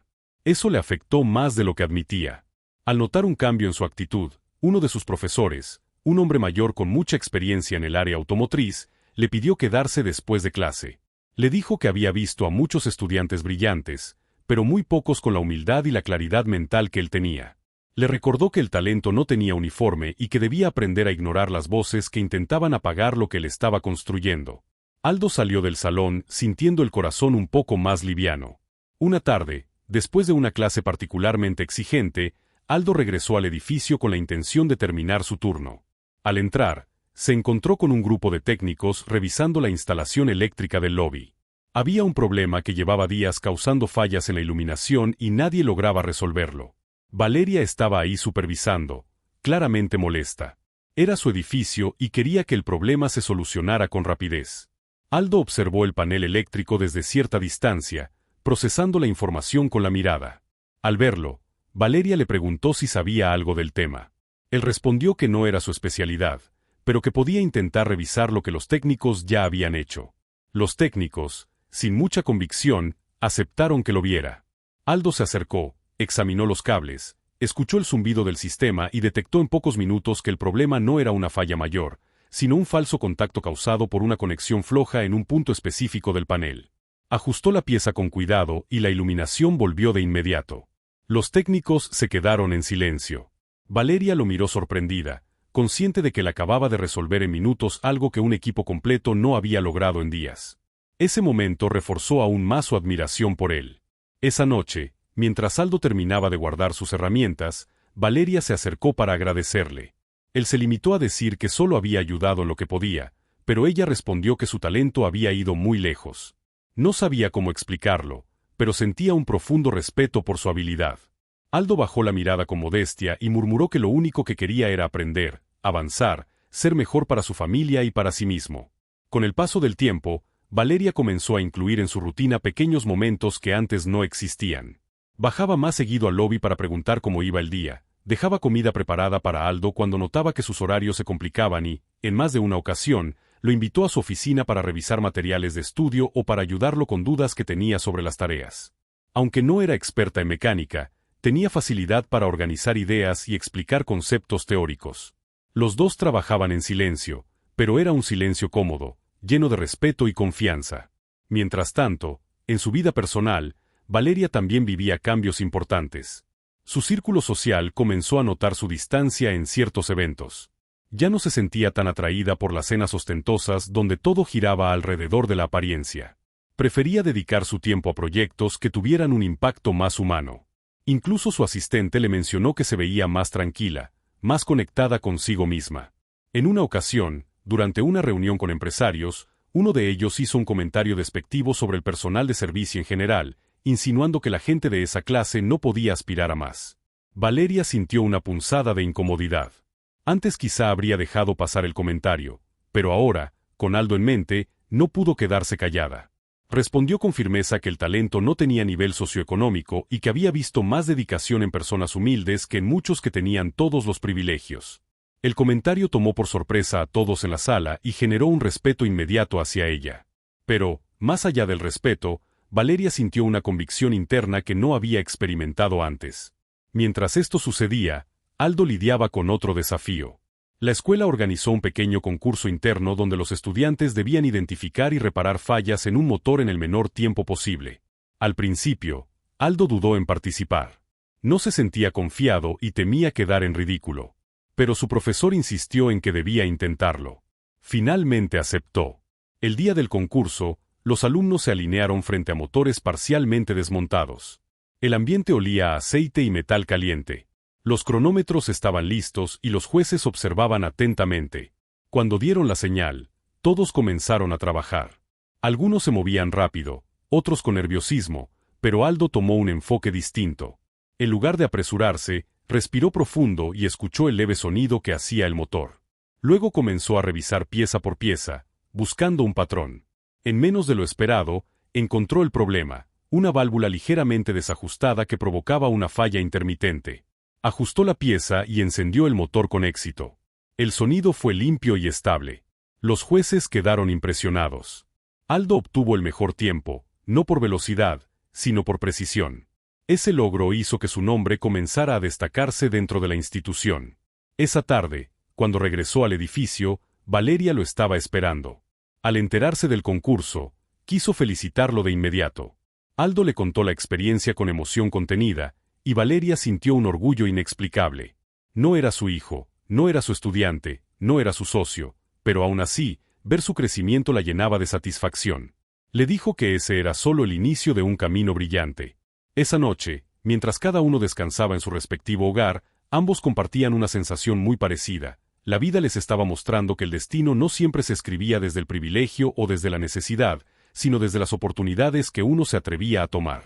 Eso le afectó más de lo que admitía. Al notar un cambio en su actitud, uno de sus profesores, un hombre mayor con mucha experiencia en el área automotriz, le pidió quedarse después de clase. Le dijo que había visto a muchos estudiantes brillantes, pero muy pocos con la humildad y la claridad mental que él tenía. Le recordó que el talento no tenía uniforme y que debía aprender a ignorar las voces que intentaban apagar lo que él estaba construyendo. Aldo salió del salón sintiendo el corazón un poco más liviano. Una tarde, después de una clase particularmente exigente, Aldo regresó al edificio con la intención de terminar su turno. Al entrar, se encontró con un grupo de técnicos revisando la instalación eléctrica del lobby. Había un problema que llevaba días causando fallas en la iluminación y nadie lograba resolverlo. Valeria estaba ahí supervisando, claramente molesta. Era su edificio y quería que el problema se solucionara con rapidez. Aldo observó el panel eléctrico desde cierta distancia, procesando la información con la mirada. Al verlo, Valeria le preguntó si sabía algo del tema. Él respondió que no era su especialidad, pero que podía intentar revisar lo que los técnicos ya habían hecho. Los técnicos, sin mucha convicción, aceptaron que lo viera. Aldo se acercó, examinó los cables, escuchó el zumbido del sistema y detectó en pocos minutos que el problema no era una falla mayor, sino un falso contacto causado por una conexión floja en un punto específico del panel. Ajustó la pieza con cuidado y la iluminación volvió de inmediato. Los técnicos se quedaron en silencio. Valeria lo miró sorprendida, consciente de que él acababa de resolver en minutos algo que un equipo completo no había logrado en días. Ese momento reforzó aún más su admiración por él. Esa noche, mientras Aldo terminaba de guardar sus herramientas, Valeria se acercó para agradecerle. Él se limitó a decir que solo había ayudado en lo que podía, pero ella respondió que su talento había ido muy lejos. No sabía cómo explicarlo, pero sentía un profundo respeto por su habilidad. Aldo bajó la mirada con modestia y murmuró que lo único que quería era aprender, avanzar, ser mejor para su familia y para sí mismo. Con el paso del tiempo, Valeria comenzó a incluir en su rutina pequeños momentos que antes no existían. Bajaba más seguido al lobby para preguntar cómo iba el día, dejaba comida preparada para Aldo cuando notaba que sus horarios se complicaban y, en más de una ocasión, lo invitó a su oficina para revisar materiales de estudio o para ayudarlo con dudas que tenía sobre las tareas. Aunque no era experta en mecánica, tenía facilidad para organizar ideas y explicar conceptos teóricos. Los dos trabajaban en silencio, pero era un silencio cómodo, lleno de respeto y confianza. Mientras tanto, en su vida personal, Valeria también vivía cambios importantes. Su círculo social comenzó a notar su distancia en ciertos eventos. Ya no se sentía tan atraída por las cenas ostentosas donde todo giraba alrededor de la apariencia. Prefería dedicar su tiempo a proyectos que tuvieran un impacto más humano. Incluso su asistente le mencionó que se veía más tranquila, más conectada consigo misma. En una ocasión, durante una reunión con empresarios, uno de ellos hizo un comentario despectivo sobre el personal de servicio en general, insinuando que la gente de esa clase no podía aspirar a más. Valeria sintió una punzada de incomodidad. Antes quizá habría dejado pasar el comentario, pero ahora, con Aldo en mente, no pudo quedarse callada. Respondió con firmeza que el talento no tenía nivel socioeconómico y que había visto más dedicación en personas humildes que en muchos que tenían todos los privilegios. El comentario tomó por sorpresa a todos en la sala y generó un respeto inmediato hacia ella. Pero, más allá del respeto, Valeria sintió una convicción interna que no había experimentado antes. Mientras esto sucedía, Aldo lidiaba con otro desafío. La escuela organizó un pequeño concurso interno donde los estudiantes debían identificar y reparar fallas en un motor en el menor tiempo posible. Al principio, Aldo dudó en participar. No se sentía confiado y temía quedar en ridículo. Pero su profesor insistió en que debía intentarlo. Finalmente aceptó. El día del concurso, los alumnos se alinearon frente a motores parcialmente desmontados. El ambiente olía a aceite y metal caliente. Los cronómetros estaban listos y los jueces observaban atentamente. Cuando dieron la señal, todos comenzaron a trabajar. Algunos se movían rápido, otros con nerviosismo, pero Aldo tomó un enfoque distinto. En lugar de apresurarse, Respiró profundo y escuchó el leve sonido que hacía el motor. Luego comenzó a revisar pieza por pieza, buscando un patrón. En menos de lo esperado, encontró el problema, una válvula ligeramente desajustada que provocaba una falla intermitente. Ajustó la pieza y encendió el motor con éxito. El sonido fue limpio y estable. Los jueces quedaron impresionados. Aldo obtuvo el mejor tiempo, no por velocidad, sino por precisión. Ese logro hizo que su nombre comenzara a destacarse dentro de la institución. Esa tarde, cuando regresó al edificio, Valeria lo estaba esperando. Al enterarse del concurso, quiso felicitarlo de inmediato. Aldo le contó la experiencia con emoción contenida, y Valeria sintió un orgullo inexplicable. No era su hijo, no era su estudiante, no era su socio, pero aún así, ver su crecimiento la llenaba de satisfacción. Le dijo que ese era solo el inicio de un camino brillante. Esa noche, mientras cada uno descansaba en su respectivo hogar, ambos compartían una sensación muy parecida. La vida les estaba mostrando que el destino no siempre se escribía desde el privilegio o desde la necesidad, sino desde las oportunidades que uno se atrevía a tomar.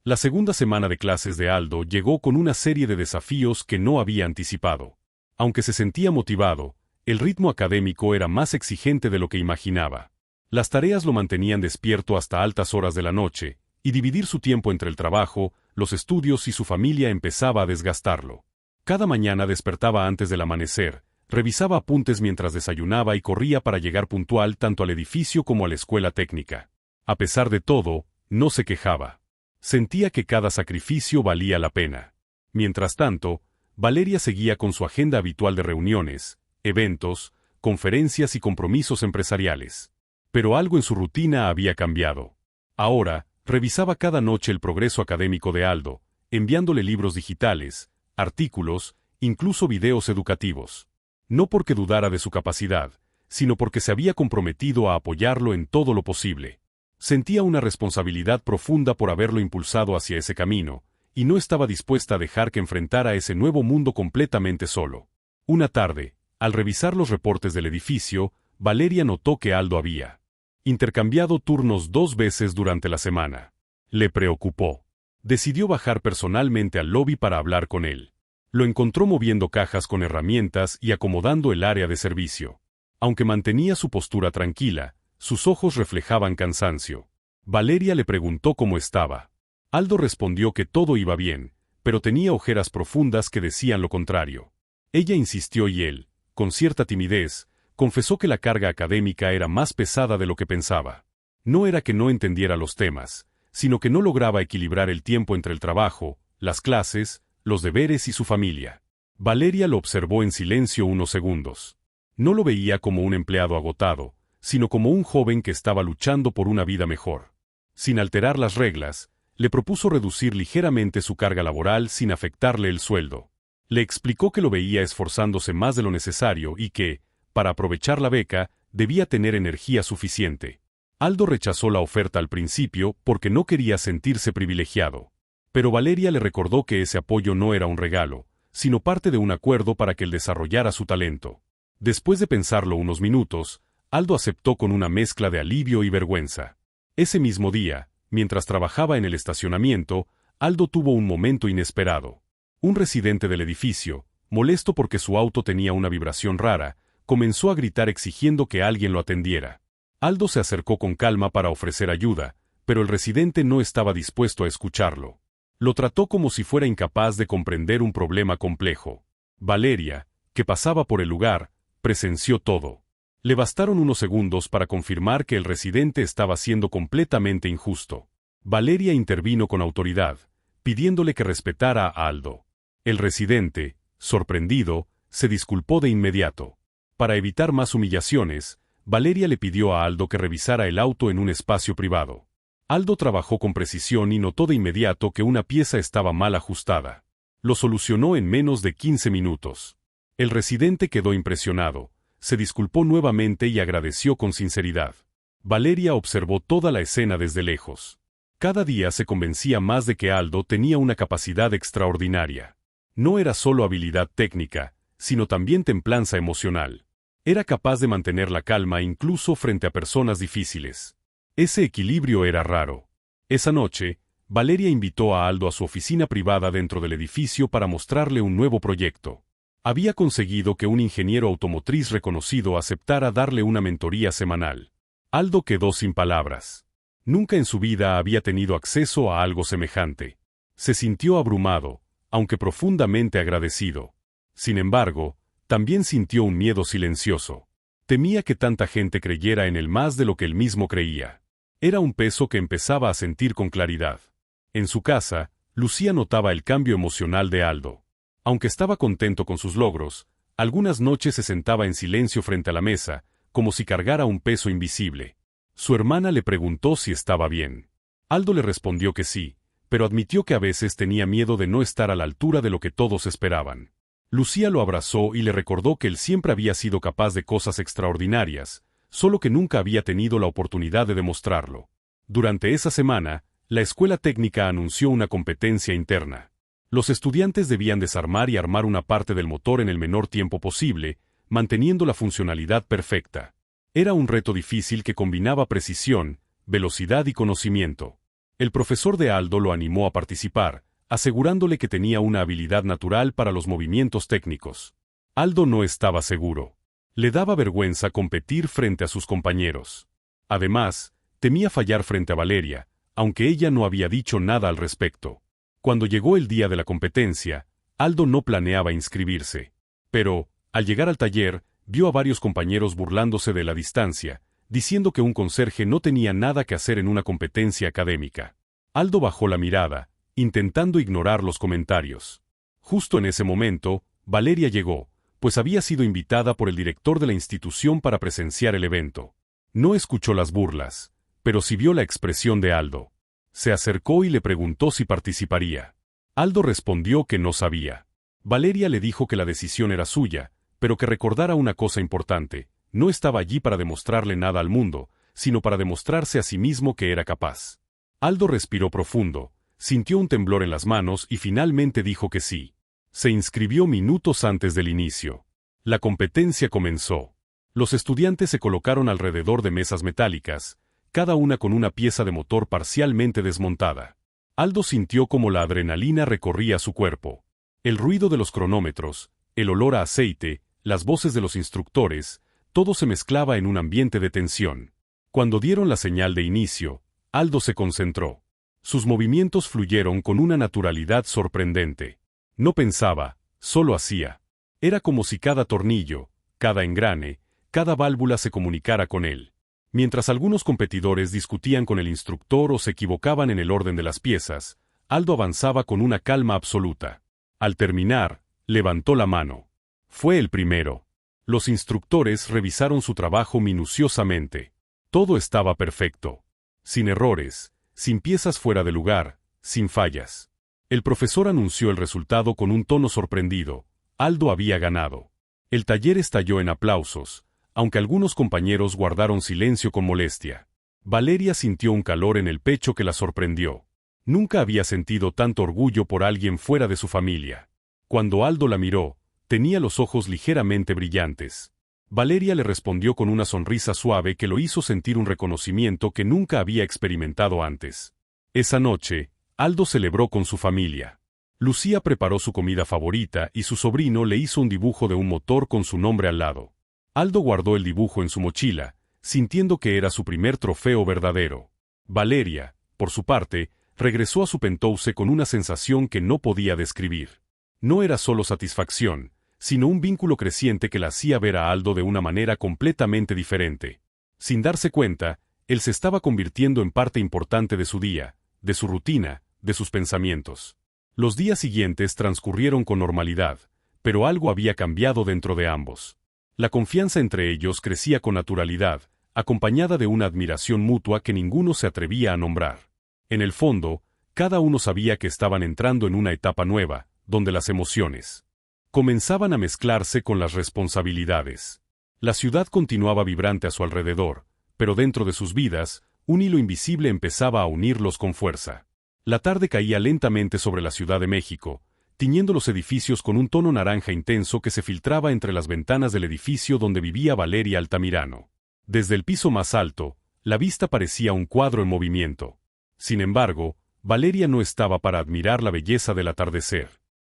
La segunda semana de clases de Aldo llegó con una serie de desafíos que no había anticipado. Aunque se sentía motivado, el ritmo académico era más exigente de lo que imaginaba. Las tareas lo mantenían despierto hasta altas horas de la noche, y dividir su tiempo entre el trabajo, los estudios y su familia empezaba a desgastarlo. Cada mañana despertaba antes del amanecer, revisaba apuntes mientras desayunaba y corría para llegar puntual tanto al edificio como a la escuela técnica. A pesar de todo, no se quejaba. Sentía que cada sacrificio valía la pena. Mientras tanto, Valeria seguía con su agenda habitual de reuniones, eventos, conferencias y compromisos empresariales. Pero algo en su rutina había cambiado. Ahora, revisaba cada noche el progreso académico de Aldo, enviándole libros digitales, artículos, incluso videos educativos. No porque dudara de su capacidad, sino porque se había comprometido a apoyarlo en todo lo posible. Sentía una responsabilidad profunda por haberlo impulsado hacia ese camino, y no estaba dispuesta a dejar que enfrentara ese nuevo mundo completamente solo. Una tarde, al revisar los reportes del edificio, Valeria notó que Aldo había intercambiado turnos 2 veces durante la semana. Le preocupó. Decidió bajar personalmente al lobby para hablar con él. Lo encontró moviendo cajas con herramientas y acomodando el área de servicio. Aunque mantenía su postura tranquila, sus ojos reflejaban cansancio. Valeria le preguntó cómo estaba. Aldo respondió que todo iba bien, pero tenía ojeras profundas que decían lo contrario. Ella insistió y él, con cierta timidez, confesó que la carga académica era más pesada de lo que pensaba. No era que no entendiera los temas, sino que no lograba equilibrar el tiempo entre el trabajo, las clases, los deberes y su familia. Valeria lo observó en silencio unos segundos. No lo veía como un empleado agotado, sino como un joven que estaba luchando por una vida mejor. Sin alterar las reglas, le propuso reducir ligeramente su carga laboral sin afectarle el sueldo. Le explicó que lo veía esforzándose más de lo necesario y que, para aprovechar la beca, debía tener energía suficiente. Aldo rechazó la oferta al principio porque no quería sentirse privilegiado. Pero Valeria le recordó que ese apoyo no era un regalo, sino parte de un acuerdo para que él desarrollara su talento. Después de pensarlo unos minutos, Aldo aceptó con una mezcla de alivio y vergüenza. Ese mismo día, mientras trabajaba en el estacionamiento, Aldo tuvo un momento inesperado. Un residente del edificio, molesto porque su auto tenía una vibración rara, comenzó a gritar exigiendo que alguien lo atendiera. Aldo se acercó con calma para ofrecer ayuda, pero el residente no estaba dispuesto a escucharlo. Lo trató como si fuera incapaz de comprender un problema complejo. Valeria, que pasaba por el lugar, presenció todo. Le bastaron unos segundos para confirmar que el residente estaba siendo completamente injusto. Valeria intervino con autoridad, pidiéndole que respetara a Aldo. El residente, sorprendido, se disculpó de inmediato. Para evitar más humillaciones, Valeria le pidió a Aldo que revisara el auto en un espacio privado. Aldo trabajó con precisión y notó de inmediato que una pieza estaba mal ajustada. Lo solucionó en menos de 15 minutos. El residente quedó impresionado, se disculpó nuevamente y agradeció con sinceridad. Valeria observó toda la escena desde lejos. Cada día se convencía más de que Aldo tenía una capacidad extraordinaria. No era solo habilidad técnica, sino también templanza emocional. Era capaz de mantener la calma incluso frente a personas difíciles. Ese equilibrio era raro. Esa noche, Valeria invitó a Aldo a su oficina privada dentro del edificio para mostrarle un nuevo proyecto. Había conseguido que un ingeniero automotriz reconocido aceptara darle una mentoría semanal. Aldo quedó sin palabras. Nunca en su vida había tenido acceso a algo semejante. Se sintió abrumado, aunque profundamente agradecido. Sin embargo, también sintió un miedo silencioso. Temía que tanta gente creyera en él más de lo que él mismo creía. Era un peso que empezaba a sentir con claridad. En su casa, Lucía notaba el cambio emocional de Aldo. Aunque estaba contento con sus logros, algunas noches se sentaba en silencio frente a la mesa, como si cargara un peso invisible. Su hermana le preguntó si estaba bien. Aldo le respondió que sí, pero admitió que a veces tenía miedo de no estar a la altura de lo que todos esperaban. Lucía lo abrazó y le recordó que él siempre había sido capaz de cosas extraordinarias, solo que nunca había tenido la oportunidad de demostrarlo. Durante esa semana, la escuela técnica anunció una competencia interna. Los estudiantes debían desarmar y armar una parte del motor en el menor tiempo posible, manteniendo la funcionalidad perfecta. Era un reto difícil que combinaba precisión, velocidad y conocimiento. El profesor de Aldo lo animó a participar, asegurándole que tenía una habilidad natural para los movimientos técnicos. Aldo no estaba seguro. Le daba vergüenza competir frente a sus compañeros. Además, temía fallar frente a Valeria, aunque ella no había dicho nada al respecto. Cuando llegó el día de la competencia, Aldo no planeaba inscribirse. Pero, al llegar al taller, vio a varios compañeros burlándose de la distancia, diciendo que un conserje no tenía nada que hacer en una competencia académica. Aldo bajó la mirada, intentando ignorar los comentarios. Justo en ese momento, Valeria llegó, pues había sido invitada por el director de la institución para presenciar el evento. No escuchó las burlas, pero sí vio la expresión de Aldo. Se acercó y le preguntó si participaría. Aldo respondió que no sabía. Valeria le dijo que la decisión era suya, pero que recordara una cosa importante: no estaba allí para demostrarle nada al mundo, sino para demostrarse a sí mismo que era capaz. Aldo respiró profundo, sintió un temblor en las manos y finalmente dijo que sí. Se inscribió minutos antes del inicio. La competencia comenzó. Los estudiantes se colocaron alrededor de mesas metálicas, cada una con una pieza de motor parcialmente desmontada. Aldo sintió como la adrenalina recorría su cuerpo. El ruido de los cronómetros, el olor a aceite, las voces de los instructores, todo se mezclaba en un ambiente de tensión. Cuando dieron la señal de inicio, Aldo se concentró. Sus movimientos fluyeron con una naturalidad sorprendente. No pensaba, solo hacía. Era como si cada tornillo, cada engrane, cada válvula se comunicara con él. Mientras algunos competidores discutían con el instructor o se equivocaban en el orden de las piezas, Aldo avanzaba con una calma absoluta. Al terminar, levantó la mano. Fue el primero. Los instructores revisaron su trabajo minuciosamente. Todo estaba perfecto. Sin errores, sin piezas fuera de lugar, sin fallas. El profesor anunció el resultado con un tono sorprendido. Aldo había ganado. El taller estalló en aplausos, aunque algunos compañeros guardaron silencio con molestia. Valeria sintió un calor en el pecho que la sorprendió. Nunca había sentido tanto orgullo por alguien fuera de su familia. Cuando Aldo la miró, tenía los ojos ligeramente brillantes. Valeria le respondió con una sonrisa suave que lo hizo sentir un reconocimiento que nunca había experimentado antes. Esa noche, Aldo celebró con su familia. Lucía preparó su comida favorita y su sobrino le hizo un dibujo de un motor con su nombre al lado. Aldo guardó el dibujo en su mochila, sintiendo que era su primer trofeo verdadero. Valeria, por su parte, regresó a su penthouse con una sensación que no podía describir. No era solo satisfacción, sino un vínculo creciente que la hacía ver a Aldo de una manera completamente diferente. Sin darse cuenta, él se estaba convirtiendo en parte importante de su día, de su rutina, de sus pensamientos. Los días siguientes transcurrieron con normalidad, pero algo había cambiado dentro de ambos. La confianza entre ellos crecía con naturalidad, acompañada de una admiración mutua que ninguno se atrevía a nombrar. En el fondo, cada uno sabía que estaban entrando en una etapa nueva, donde las emociones comenzaban a mezclarse con las responsabilidades. La ciudad continuaba vibrante a su alrededor, pero dentro de sus vidas, un hilo invisible empezaba a unirlos con fuerza. La tarde caía lentamente sobre la Ciudad de México, tiñendo los edificios con un tono naranja intenso que se filtraba entre las ventanas del edificio donde vivía Valeria Altamirano. Desde el piso más alto, la vista parecía un cuadro en movimiento. Sin embargo, Valeria no estaba para admirar la belleza del atardecer.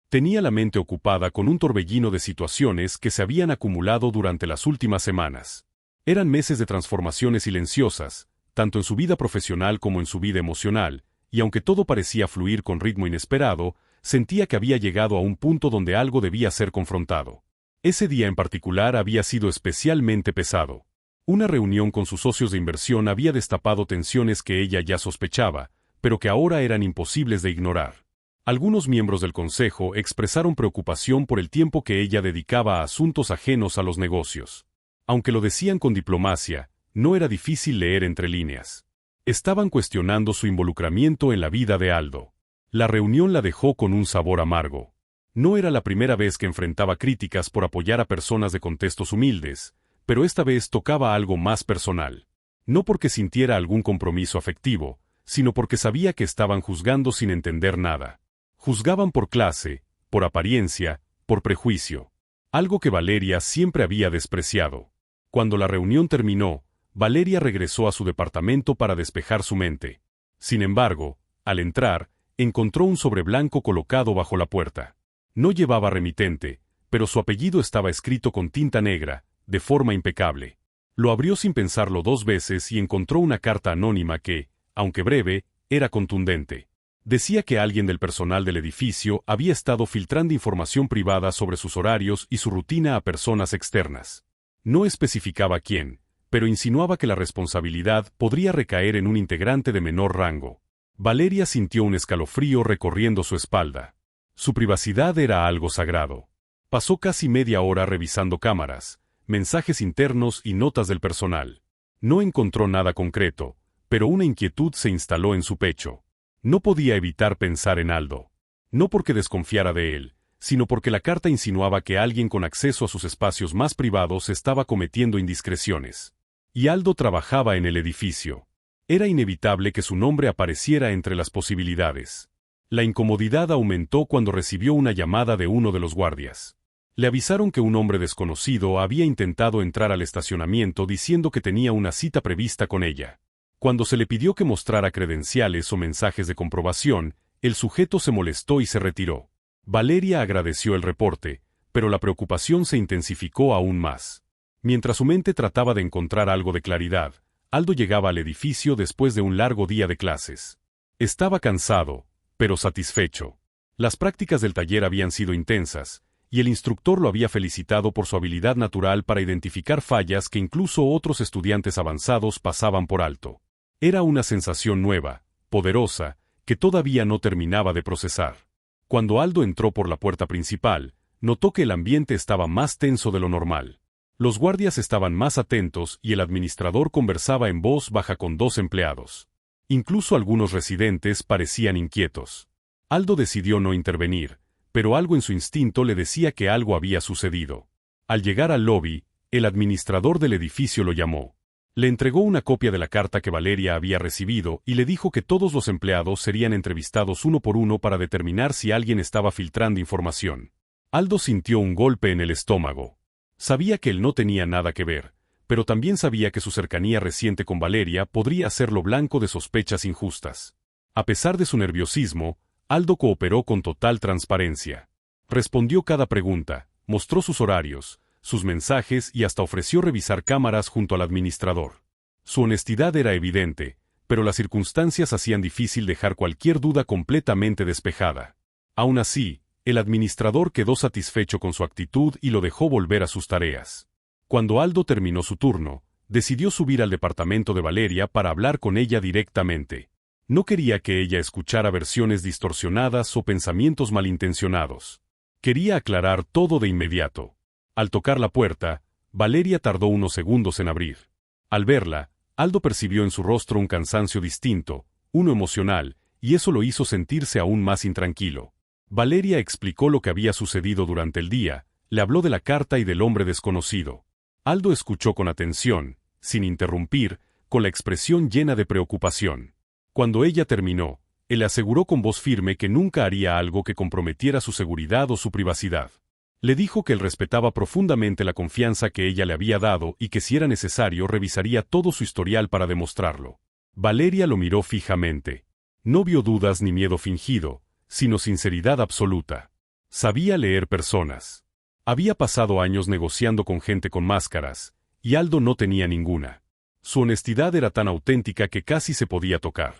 Tenía la mente ocupada con un torbellino de situaciones que se habían acumulado durante las últimas semanas. Eran meses de transformaciones silenciosas, tanto en su vida profesional como en su vida emocional, y aunque todo parecía fluir con ritmo inesperado, sentía que había llegado a un punto donde algo debía ser confrontado. Ese día en particular había sido especialmente pesado. Una reunión con sus socios de inversión había destapado tensiones que ella ya sospechaba, pero que ahora eran imposibles de ignorar. Algunos miembros del consejo expresaron preocupación por el tiempo que ella dedicaba a asuntos ajenos a los negocios. Aunque lo decían con diplomacia, no era difícil leer entre líneas. Estaban cuestionando su involucramiento en la vida de Aldo. La reunión la dejó con un sabor amargo. No era la primera vez que enfrentaba críticas por apoyar a personas de contextos humildes, pero esta vez tocaba algo más personal. No porque sintiera algún compromiso afectivo, sino porque sabía que estaban juzgando sin entender nada. Juzgaban por clase, por apariencia, por prejuicio. Algo que Valeria siempre había despreciado. Cuando la reunión terminó, Valeria regresó a su departamento para despejar su mente. Sin embargo, al entrar, encontró un sobre blanco colocado bajo la puerta. No llevaba remitente, pero su apellido estaba escrito con tinta negra, de forma impecable. Lo abrió sin pensarlo 2 veces y encontró una carta anónima que, aunque breve, era contundente. Decía que alguien del personal del edificio había estado filtrando información privada sobre sus horarios y su rutina a personas externas. No especificaba quién, pero insinuaba que la responsabilidad podría recaer en un integrante de menor rango. Valeria sintió un escalofrío recorriendo su espalda. Su privacidad era algo sagrado. Pasó casi media hora revisando cámaras, mensajes internos y notas del personal. No encontró nada concreto, pero una inquietud se instaló en su pecho. No podía evitar pensar en Aldo. No porque desconfiara de él, sino porque la carta insinuaba que alguien con acceso a sus espacios más privados estaba cometiendo indiscreciones. Y Aldo trabajaba en el edificio. Era inevitable que su nombre apareciera entre las posibilidades. La incomodidad aumentó cuando recibió una llamada de uno de los guardias. Le avisaron que un hombre desconocido había intentado entrar al estacionamiento diciendo que tenía una cita prevista con ella. Cuando se le pidió que mostrara credenciales o mensajes de comprobación, el sujeto se molestó y se retiró. Valeria agradeció el reporte, pero la preocupación se intensificó aún más. Mientras su mente trataba de encontrar algo de claridad, Aldo llegaba al edificio después de un largo día de clases. Estaba cansado, pero satisfecho. Las prácticas del taller habían sido intensas, y el instructor lo había felicitado por su habilidad natural para identificar fallas que incluso otros estudiantes avanzados pasaban por alto. Era una sensación nueva, poderosa, que todavía no terminaba de procesar. Cuando Aldo entró por la puerta principal, notó que el ambiente estaba más tenso de lo normal. Los guardias estaban más atentos y el administrador conversaba en voz baja con 2 empleados. Incluso algunos residentes parecían inquietos. Aldo decidió no intervenir, pero algo en su instinto le decía que algo había sucedido. Al llegar al lobby, el administrador del edificio lo llamó. Le entregó una copia de la carta que Valeria había recibido y le dijo que todos los empleados serían entrevistados uno por uno para determinar si alguien estaba filtrando información. Aldo sintió un golpe en el estómago. Sabía que él no tenía nada que ver, pero también sabía que su cercanía reciente con Valeria podría hacerlo blanco de sospechas injustas. A pesar de su nerviosismo, Aldo cooperó con total transparencia. Respondió cada pregunta, mostró sus horarios, sus mensajes y hasta ofreció revisar cámaras junto al administrador. Su honestidad era evidente, pero las circunstancias hacían difícil dejar cualquier duda completamente despejada. Aún así, el administrador quedó satisfecho con su actitud y lo dejó volver a sus tareas. Cuando Aldo terminó su turno, decidió subir al departamento de Valeria para hablar con ella directamente. No quería que ella escuchara versiones distorsionadas o pensamientos malintencionados. Quería aclarar todo de inmediato. Al tocar la puerta, Valeria tardó unos segundos en abrir. Al verla, Aldo percibió en su rostro un cansancio distinto, uno emocional, y eso lo hizo sentirse aún más intranquilo. Valeria explicó lo que había sucedido durante el día, le habló de la carta y del hombre desconocido. Aldo escuchó con atención, sin interrumpir, con la expresión llena de preocupación. Cuando ella terminó, él le aseguró con voz firme que nunca haría algo que comprometiera su seguridad o su privacidad. Le dijo que él respetaba profundamente la confianza que ella le había dado y que si era necesario revisaría todo su historial para demostrarlo. Valeria lo miró fijamente. No vio dudas ni miedo fingido, sino sinceridad absoluta. Sabía leer personas. Había pasado años negociando con gente con máscaras, y Aldo no tenía ninguna. Su honestidad era tan auténtica que casi se podía tocar.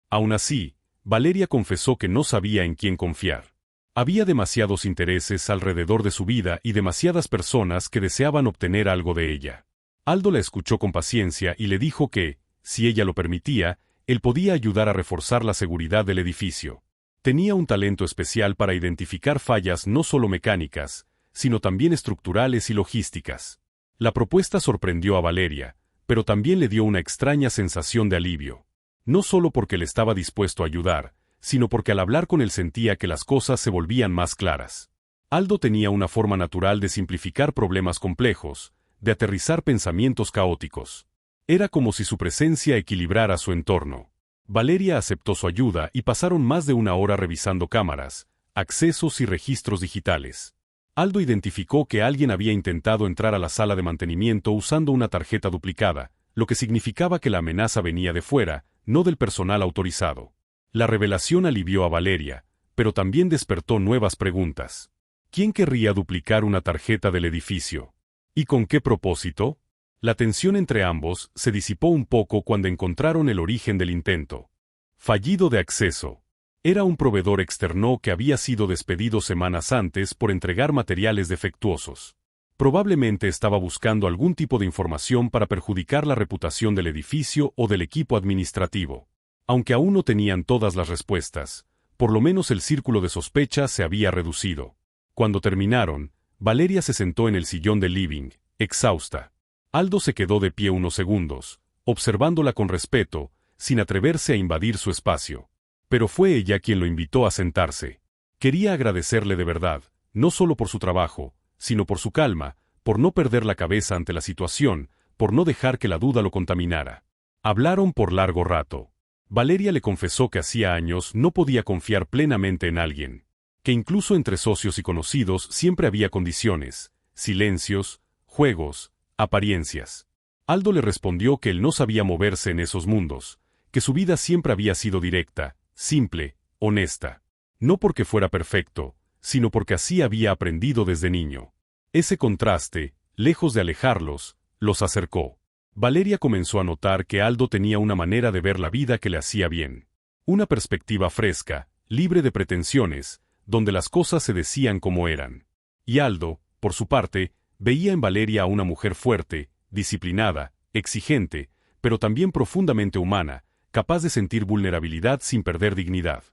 Aún así, Valeria confesó que no sabía en quién confiar. Había demasiados intereses alrededor de su vida y demasiadas personas que deseaban obtener algo de ella. Aldo la escuchó con paciencia y le dijo que, si ella lo permitía, él podía ayudar a reforzar la seguridad del edificio. Tenía un talento especial para identificar fallas no solo mecánicas, sino también estructurales y logísticas. La propuesta sorprendió a Valeria, pero también le dio una extraña sensación de alivio. No solo porque le estaba dispuesto a ayudar, sino porque al hablar con él sentía que las cosas se volvían más claras. Aldo tenía una forma natural de simplificar problemas complejos, de aterrizar pensamientos caóticos. Era como si su presencia equilibrara su entorno. Valeria aceptó su ayuda y pasaron más de una hora revisando cámaras, accesos y registros digitales. Aldo identificó que alguien había intentado entrar a la sala de mantenimiento usando una tarjeta duplicada, lo que significaba que la amenaza venía de fuera, no del personal autorizado. La revelación alivió a Valeria, pero también despertó nuevas preguntas. ¿Quién querría duplicar una tarjeta del edificio? ¿Y con qué propósito? La tensión entre ambos se disipó un poco cuando encontraron el origen del intento. Fallido de acceso. Era un proveedor externo que había sido despedido semanas antes por entregar materiales defectuosos. Probablemente estaba buscando algún tipo de información para perjudicar la reputación del edificio o del equipo administrativo. Aunque aún no tenían todas las respuestas, por lo menos el círculo de sospecha se había reducido. Cuando terminaron, Valeria se sentó en el sillón del living, exhausta. Aldo se quedó de pie unos segundos, observándola con respeto, sin atreverse a invadir su espacio. Pero fue ella quien lo invitó a sentarse. Quería agradecerle de verdad, no solo por su trabajo, sino por su calma, por no perder la cabeza ante la situación, por no dejar que la duda lo contaminara. Hablaron por largo rato. Valeria le confesó que hacía años no podía confiar plenamente en alguien, que incluso entre socios y conocidos siempre había condiciones, silencios, juegos, apariencias. Aldo le respondió que él no sabía moverse en esos mundos, que su vida siempre había sido directa, simple, honesta. No porque fuera perfecto, sino porque así había aprendido desde niño. Ese contraste, lejos de alejarlos, los acercó. Valeria comenzó a notar que Aldo tenía una manera de ver la vida que le hacía bien. Una perspectiva fresca, libre de pretensiones, donde las cosas se decían como eran. Y Aldo, por su parte, veía en Valeria a una mujer fuerte, disciplinada, exigente, pero también profundamente humana, capaz de sentir vulnerabilidad sin perder dignidad.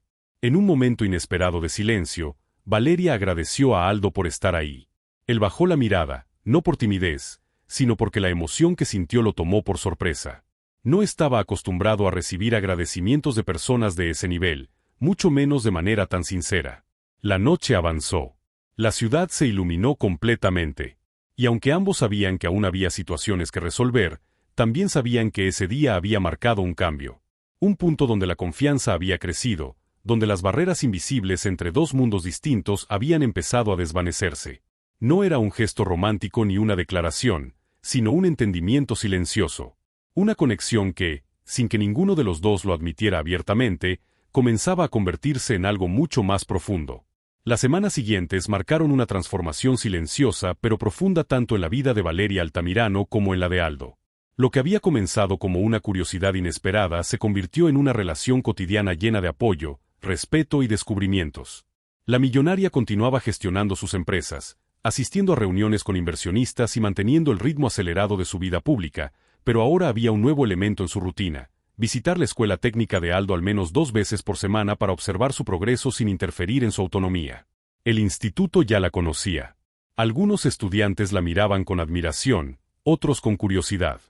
En un momento inesperado de silencio, Valeria agradeció a Aldo por estar ahí. Él bajó la mirada, no por timidez, sino porque la emoción que sintió lo tomó por sorpresa. No estaba acostumbrado a recibir agradecimientos de personas de ese nivel, mucho menos de manera tan sincera. La noche avanzó. La ciudad se iluminó completamente. Y aunque ambos sabían que aún había situaciones que resolver, también sabían que ese día había marcado un cambio. Un punto donde la confianza había crecido, donde las barreras invisibles entre dos mundos distintos habían empezado a desvanecerse. No era un gesto romántico ni una declaración, sino un entendimiento silencioso. Una conexión que, sin que ninguno de los dos lo admitiera abiertamente, comenzaba a convertirse en algo mucho más profundo. Las semanas siguientes marcaron una transformación silenciosa pero profunda tanto en la vida de Valeria Altamirano como en la de Aldo. Lo que había comenzado como una curiosidad inesperada se convirtió en una relación cotidiana llena de apoyo, respeto y descubrimientos. La millonaria continuaba gestionando sus empresas, asistiendo a reuniones con inversionistas y manteniendo el ritmo acelerado de su vida pública, pero ahora había un nuevo elemento en su rutina: visitar la escuela técnica de Aldo al menos 2 veces por semana para observar su progreso sin interferir en su autonomía. El instituto ya la conocía. Algunos estudiantes la miraban con admiración, otros con curiosidad.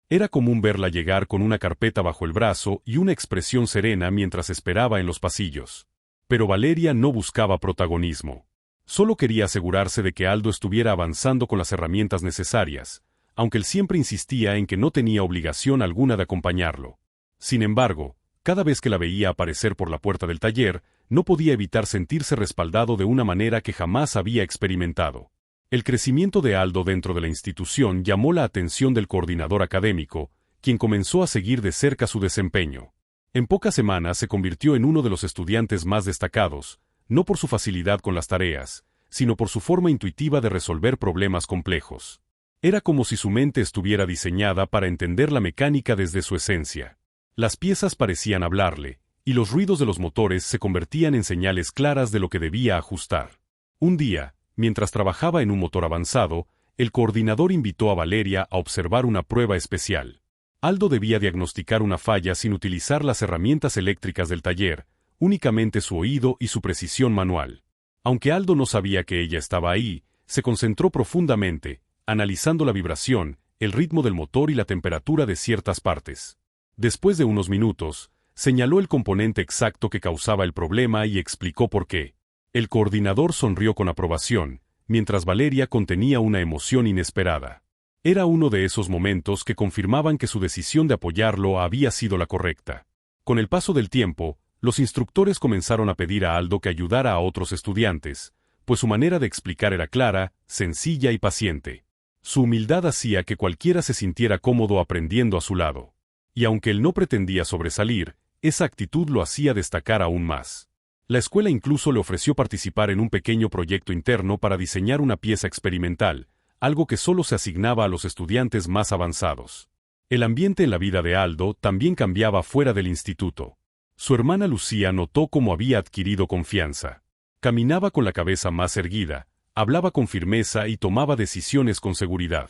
Era común verla llegar con una carpeta bajo el brazo y una expresión serena mientras esperaba en los pasillos. Pero Valeria no buscaba protagonismo. Solo quería asegurarse de que Aldo estuviera avanzando con las herramientas necesarias, aunque él siempre insistía en que no tenía obligación alguna de acompañarlo. Sin embargo, cada vez que la veía aparecer por la puerta del taller, no podía evitar sentirse respaldado de una manera que jamás había experimentado. El crecimiento de Aldo dentro de la institución llamó la atención del coordinador académico, quien comenzó a seguir de cerca su desempeño. En pocas semanas se convirtió en uno de los estudiantes más destacados, no por su facilidad con las tareas, sino por su forma intuitiva de resolver problemas complejos. Era como si su mente estuviera diseñada para entender la mecánica desde su esencia. Las piezas parecían hablarle, y los ruidos de los motores se convertían en señales claras de lo que debía ajustar. Un día, mientras trabajaba en un motor avanzado, el coordinador invitó a Valeria a observar una prueba especial. Aldo debía diagnosticar una falla sin utilizar las herramientas eléctricas del taller, únicamente su oído y su precisión manual. Aunque Aldo no sabía que ella estaba ahí, se concentró profundamente, analizando la vibración, el ritmo del motor y la temperatura de ciertas partes. Después de unos minutos, señaló el componente exacto que causaba el problema y explicó por qué. El coordinador sonrió con aprobación, mientras Valeria contenía una emoción inesperada. Era uno de esos momentos que confirmaban que su decisión de apoyarlo había sido la correcta. Con el paso del tiempo, los instructores comenzaron a pedir a Aldo que ayudara a otros estudiantes, pues su manera de explicar era clara, sencilla y paciente. Su humildad hacía que cualquiera se sintiera cómodo aprendiendo a su lado. Y aunque él no pretendía sobresalir, esa actitud lo hacía destacar aún más. La escuela incluso le ofreció participar en un pequeño proyecto interno para diseñar una pieza experimental, algo que solo se asignaba a los estudiantes más avanzados. El ambiente en la vida de Aldo también cambiaba fuera del instituto. Su hermana Lucía notó cómo había adquirido confianza. Caminaba con la cabeza más erguida, hablaba con firmeza y tomaba decisiones con seguridad.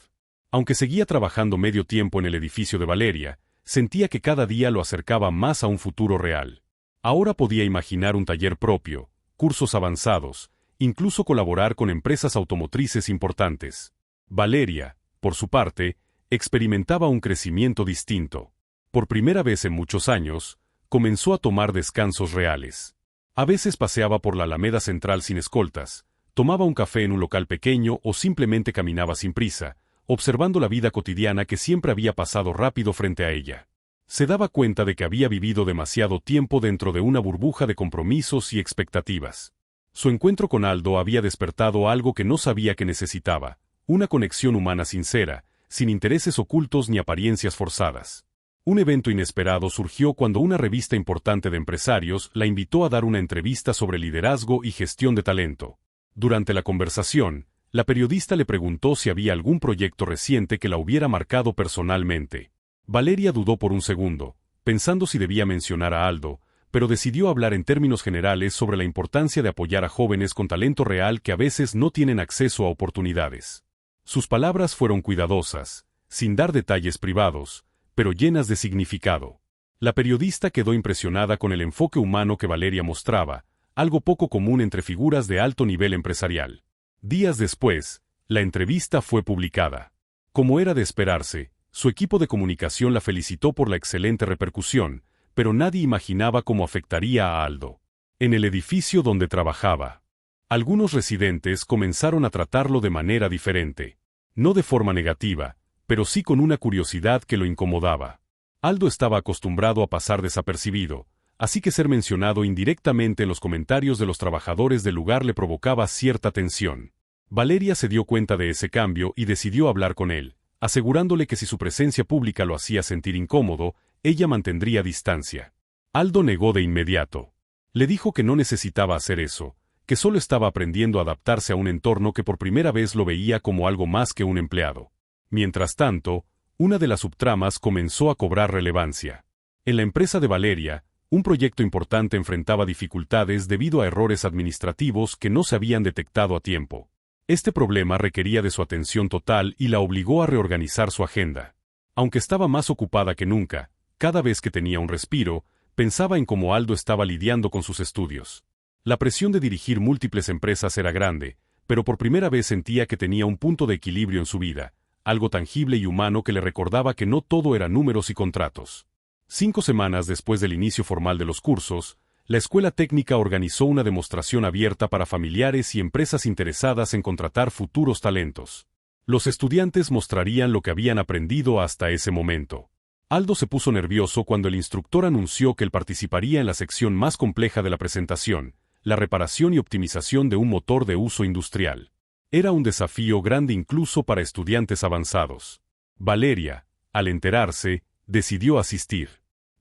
Aunque seguía trabajando medio tiempo en el edificio de Valeria, sentía que cada día lo acercaba más a un futuro real. Ahora podía imaginar un taller propio, cursos avanzados, incluso colaborar con empresas automotrices importantes. Valeria, por su parte, experimentaba un crecimiento distinto. Por primera vez en muchos años, comenzó a tomar descansos reales. A veces paseaba por la Alameda Central sin escoltas, tomaba un café en un local pequeño o simplemente caminaba sin prisa, observando la vida cotidiana que siempre había pasado rápido frente a ella. Se daba cuenta de que había vivido demasiado tiempo dentro de una burbuja de compromisos y expectativas. Su encuentro con Aldo había despertado algo que no sabía que necesitaba, una conexión humana sincera, sin intereses ocultos ni apariencias forzadas. Un evento inesperado surgió cuando una revista importante de empresarios la invitó a dar una entrevista sobre liderazgo y gestión de talento. Durante la conversación, la periodista le preguntó si había algún proyecto reciente que la hubiera marcado personalmente. Valeria dudó por un segundo, pensando si debía mencionar a Aldo, pero decidió hablar en términos generales sobre la importancia de apoyar a jóvenes con talento real que a veces no tienen acceso a oportunidades. Sus palabras fueron cuidadosas, sin dar detalles privados, pero llenas de significado. La periodista quedó impresionada con el enfoque humano que Valeria mostraba, algo poco común entre figuras de alto nivel empresarial. Días después, la entrevista fue publicada. Como era de esperarse, su equipo de comunicación la felicitó por la excelente repercusión, pero nadie imaginaba cómo afectaría a Aldo. En el edificio donde trabajaba, algunos residentes comenzaron a tratarlo de manera diferente. No de forma negativa, pero sí con una curiosidad que lo incomodaba. Aldo estaba acostumbrado a pasar desapercibido, así que ser mencionado indirectamente en los comentarios de los trabajadores del lugar le provocaba cierta tensión. Valeria se dio cuenta de ese cambio y decidió hablar con él, asegurándole que si su presencia pública lo hacía sentir incómodo, ella mantendría distancia. Aldo negó de inmediato. Le dijo que no necesitaba hacer eso, que solo estaba aprendiendo a adaptarse a un entorno que por primera vez lo veía como algo más que un empleado. Mientras tanto, una de las subtramas comenzó a cobrar relevancia. En la empresa de Valeria, un proyecto importante enfrentaba dificultades debido a errores administrativos que no se habían detectado a tiempo. Este problema requería de su atención total y la obligó a reorganizar su agenda. Aunque estaba más ocupada que nunca, cada vez que tenía un respiro, pensaba en cómo Aldo estaba lidiando con sus estudios. La presión de dirigir múltiples empresas era grande, pero por primera vez sentía que tenía un punto de equilibrio en su vida, algo tangible y humano que le recordaba que no todo era números y contratos. 5 semanas después del inicio formal de los cursos, la escuela técnica organizó una demostración abierta para familiares y empresas interesadas en contratar futuros talentos. Los estudiantes mostrarían lo que habían aprendido hasta ese momento. Aldo se puso nervioso cuando el instructor anunció que él participaría en la sección más compleja de la presentación, la reparación y optimización de un motor de uso industrial. Era un desafío grande incluso para estudiantes avanzados. Valeria, al enterarse, decidió asistir.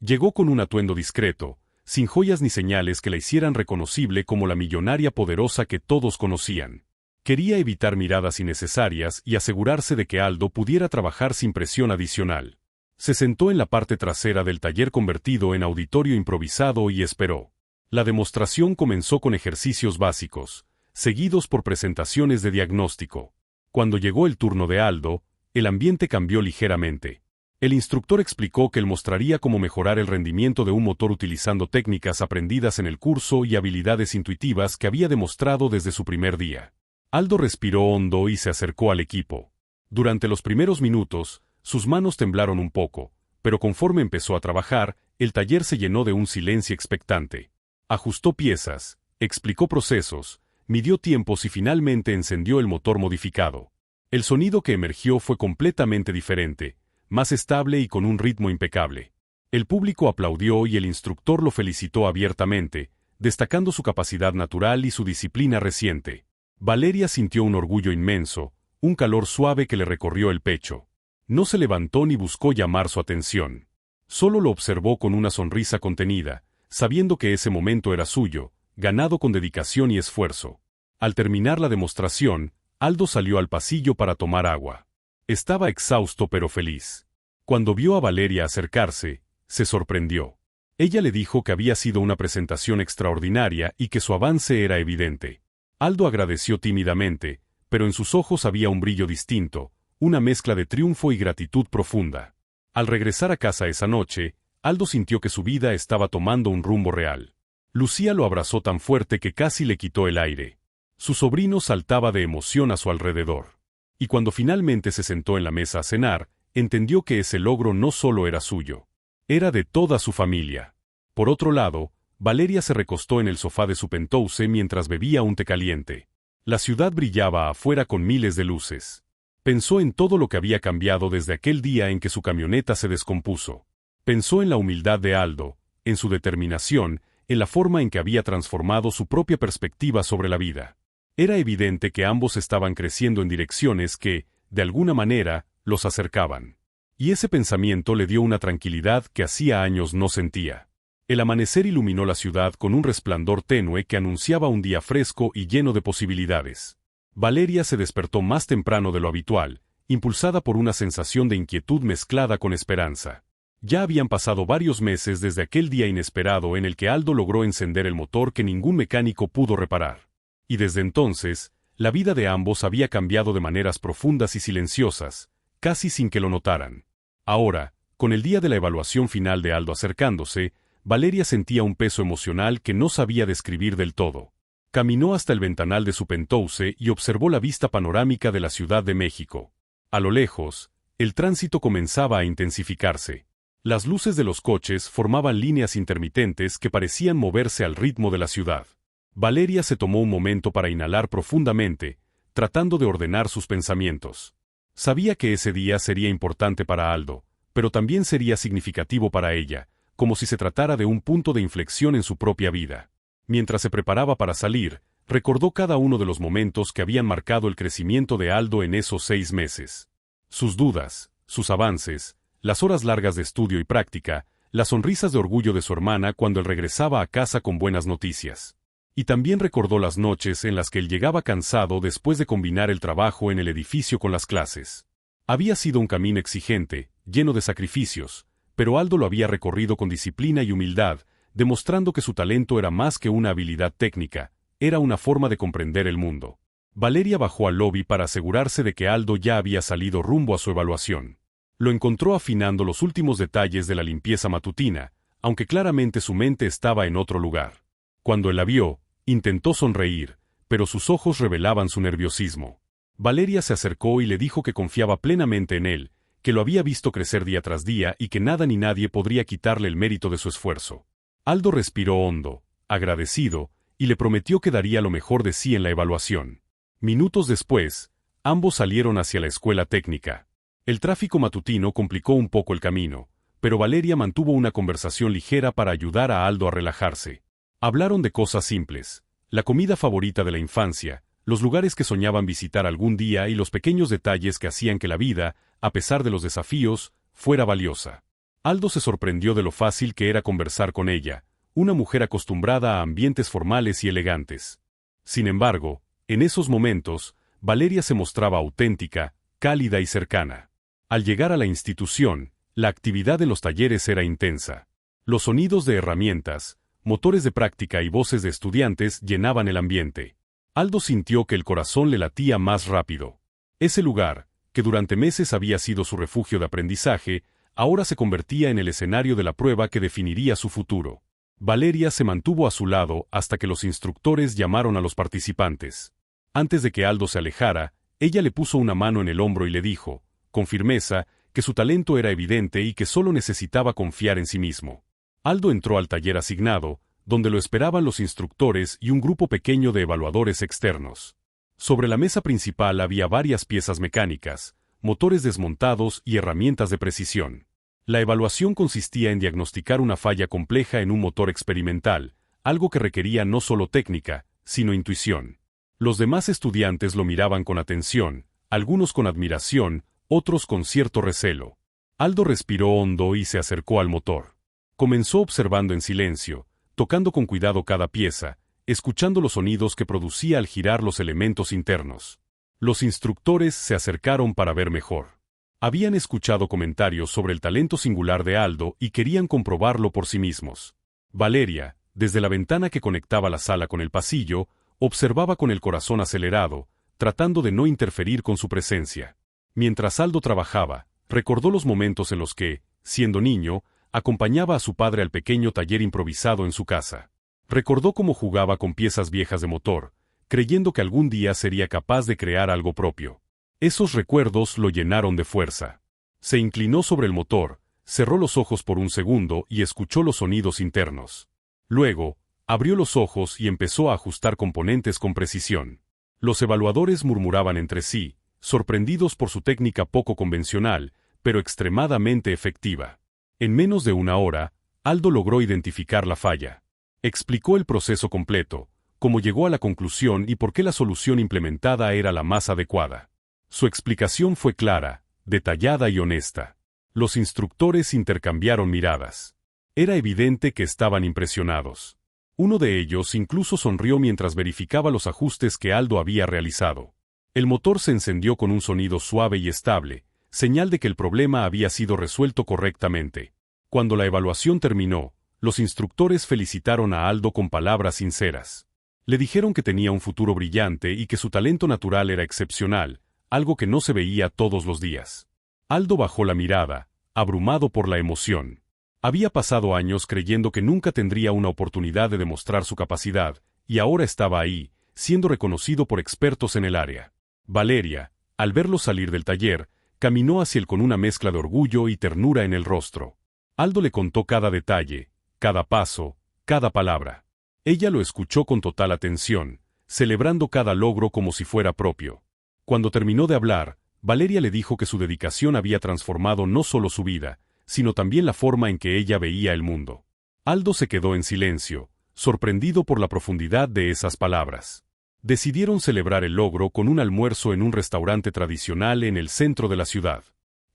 Llegó con un atuendo discreto, sin joyas ni señales que la hicieran reconocible como la millonaria poderosa que todos conocían. Quería evitar miradas innecesarias y asegurarse de que Aldo pudiera trabajar sin presión adicional. Se sentó en la parte trasera del taller convertido en auditorio improvisado y esperó. La demostración comenzó con ejercicios básicos, seguidos por presentaciones de diagnóstico. Cuando llegó el turno de Aldo, el ambiente cambió ligeramente. El instructor explicó que él mostraría cómo mejorar el rendimiento de un motor utilizando técnicas aprendidas en el curso y habilidades intuitivas que había demostrado desde su primer día. Aldo respiró hondo y se acercó al equipo. Durante los primeros minutos, sus manos temblaron un poco, pero conforme empezó a trabajar, el taller se llenó de un silencio expectante. Ajustó piezas, explicó procesos, midió tiempos y finalmente encendió el motor modificado. El sonido que emergió fue completamente diferente, más estable y con un ritmo impecable. El público aplaudió y el instructor lo felicitó abiertamente, destacando su capacidad natural y su disciplina reciente. Valeria sintió un orgullo inmenso, un calor suave que le recorrió el pecho. No se levantó ni buscó llamar su atención. Solo lo observó con una sonrisa contenida, sabiendo que ese momento era suyo, ganado con dedicación y esfuerzo. Al terminar la demostración, Aldo salió al pasillo para tomar agua. Estaba exhausto pero feliz. Cuando vio a Valeria acercarse, se sorprendió. Ella le dijo que había sido una presentación extraordinaria y que su avance era evidente. Aldo agradeció tímidamente, pero en sus ojos había un brillo distinto, una mezcla de triunfo y gratitud profunda. Al regresar a casa esa noche, Aldo sintió que su vida estaba tomando un rumbo real. Lucía lo abrazó tan fuerte que casi le quitó el aire. Su sobrino saltaba de emoción a su alrededor. Y cuando finalmente se sentó en la mesa a cenar, entendió que ese logro no solo era suyo. Era de toda su familia. Por otro lado, Valeria se recostó en el sofá de su penthouse mientras bebía un té caliente. La ciudad brillaba afuera con miles de luces. Pensó en todo lo que había cambiado desde aquel día en que su camioneta se descompuso. Pensó en la humildad de Aldo, en su determinación, en la forma en que había transformado su propia perspectiva sobre la vida. Era evidente que ambos estaban creciendo en direcciones que, de alguna manera, los acercaban. Y ese pensamiento le dio una tranquilidad que hacía años no sentía. El amanecer iluminó la ciudad con un resplandor tenue que anunciaba un día fresco y lleno de posibilidades. Valeria se despertó más temprano de lo habitual, impulsada por una sensación de inquietud mezclada con esperanza. Ya habían pasado varios meses desde aquel día inesperado en el que Aldo logró encender el motor que ningún mecánico pudo reparar. Y desde entonces, la vida de ambos había cambiado de maneras profundas y silenciosas, casi sin que lo notaran. Ahora, con el día de la evaluación final de Aldo acercándose, Valeria sentía un peso emocional que no sabía describir del todo. Caminó hasta el ventanal de su penthouse y observó la vista panorámica de la Ciudad de México. A lo lejos, el tránsito comenzaba a intensificarse. Las luces de los coches formaban líneas intermitentes que parecían moverse al ritmo de la ciudad. Valeria se tomó un momento para inhalar profundamente, tratando de ordenar sus pensamientos. Sabía que ese día sería importante para Aldo, pero también sería significativo para ella, como si se tratara de un punto de inflexión en su propia vida. Mientras se preparaba para salir, recordó cada uno de los momentos que habían marcado el crecimiento de Aldo en esos 6 meses. Sus dudas, sus avances, las horas largas de estudio y práctica, las sonrisas de orgullo de su hermana cuando él regresaba a casa con buenas noticias. Y también recordó las noches en las que él llegaba cansado después de combinar el trabajo en el edificio con las clases. Había sido un camino exigente, lleno de sacrificios, pero Aldo lo había recorrido con disciplina y humildad, demostrando que su talento era más que una habilidad técnica, era una forma de comprender el mundo. Valeria bajó al lobby para asegurarse de que Aldo ya había salido rumbo a su evaluación. Lo encontró afinando los últimos detalles de la limpieza matutina, aunque claramente su mente estaba en otro lugar. Cuando él la vio, intentó sonreír, pero sus ojos revelaban su nerviosismo. Valeria se acercó y le dijo que confiaba plenamente en él, que lo había visto crecer día tras día y que nada ni nadie podría quitarle el mérito de su esfuerzo. Aldo respiró hondo, agradecido, y le prometió que daría lo mejor de sí en la evaluación. Minutos después, ambos salieron hacia la escuela técnica. El tráfico matutino complicó un poco el camino, pero Valeria mantuvo una conversación ligera para ayudar a Aldo a relajarse. Hablaron de cosas simples, la comida favorita de la infancia, los lugares que soñaban visitar algún día y los pequeños detalles que hacían que la vida, a pesar de los desafíos, fuera valiosa. Aldo se sorprendió de lo fácil que era conversar con ella, una mujer acostumbrada a ambientes formales y elegantes. Sin embargo, en esos momentos, Valeria se mostraba auténtica, cálida y cercana. Al llegar a la institución, la actividad en los talleres era intensa. Los sonidos de herramientas, motores de práctica y voces de estudiantes llenaban el ambiente. Aldo sintió que el corazón le latía más rápido. Ese lugar, que durante meses había sido su refugio de aprendizaje, ahora se convertía en el escenario de la prueba que definiría su futuro. Valeria se mantuvo a su lado hasta que los instructores llamaron a los participantes. Antes de que Aldo se alejara, ella le puso una mano en el hombro y le dijo, con firmeza, que su talento era evidente y que solo necesitaba confiar en sí mismo. Aldo entró al taller asignado, donde lo esperaban los instructores y un grupo pequeño de evaluadores externos. Sobre la mesa principal había varias piezas mecánicas, motores desmontados y herramientas de precisión. La evaluación consistía en diagnosticar una falla compleja en un motor experimental, algo que requería no solo técnica, sino intuición. Los demás estudiantes lo miraban con atención, algunos con admiración, otros con cierto recelo. Aldo respiró hondo y se acercó al motor. Comenzó observando en silencio, tocando con cuidado cada pieza, escuchando los sonidos que producía al girar los elementos internos. Los instructores se acercaron para ver mejor. Habían escuchado comentarios sobre el talento singular de Aldo y querían comprobarlo por sí mismos. Valeria, desde la ventana que conectaba la sala con el pasillo, observaba con el corazón acelerado, tratando de no interferir con su presencia. Mientras Aldo trabajaba, recordó los momentos en los que, siendo niño, acompañaba a su padre al pequeño taller improvisado en su casa. Recordó cómo jugaba con piezas viejas de motor, creyendo que algún día sería capaz de crear algo propio. Esos recuerdos lo llenaron de fuerza. Se inclinó sobre el motor, cerró los ojos por un segundo y escuchó los sonidos internos. Luego, abrió los ojos y empezó a ajustar componentes con precisión. Los evaluadores murmuraban entre sí, sorprendidos por su técnica poco convencional, pero extremadamente efectiva. En menos de una hora, Aldo logró identificar la falla. Explicó el proceso completo, cómo llegó a la conclusión y por qué la solución implementada era la más adecuada. Su explicación fue clara, detallada y honesta. Los instructores intercambiaron miradas. Era evidente que estaban impresionados. Uno de ellos incluso sonrió mientras verificaba los ajustes que Aldo había realizado. El motor se encendió con un sonido suave y estable, señal de que el problema había sido resuelto correctamente. Cuando la evaluación terminó, los instructores felicitaron a Aldo con palabras sinceras. Le dijeron que tenía un futuro brillante y que su talento natural era excepcional, algo que no se veía todos los días. Aldo bajó la mirada, abrumado por la emoción. Había pasado años creyendo que nunca tendría una oportunidad de demostrar su capacidad, y ahora estaba ahí, siendo reconocido por expertos en el área. Valeria, al verlo salir del taller, caminó hacia él con una mezcla de orgullo y ternura en el rostro. Aldo le contó cada detalle, cada paso, cada palabra. Ella lo escuchó con total atención, celebrando cada logro como si fuera propio. Cuando terminó de hablar, Valeria le dijo que su dedicación había transformado no solo su vida, sino también la forma en que ella veía el mundo. Aldo se quedó en silencio, sorprendido por la profundidad de esas palabras. Decidieron celebrar el logro con un almuerzo en un restaurante tradicional en el centro de la ciudad.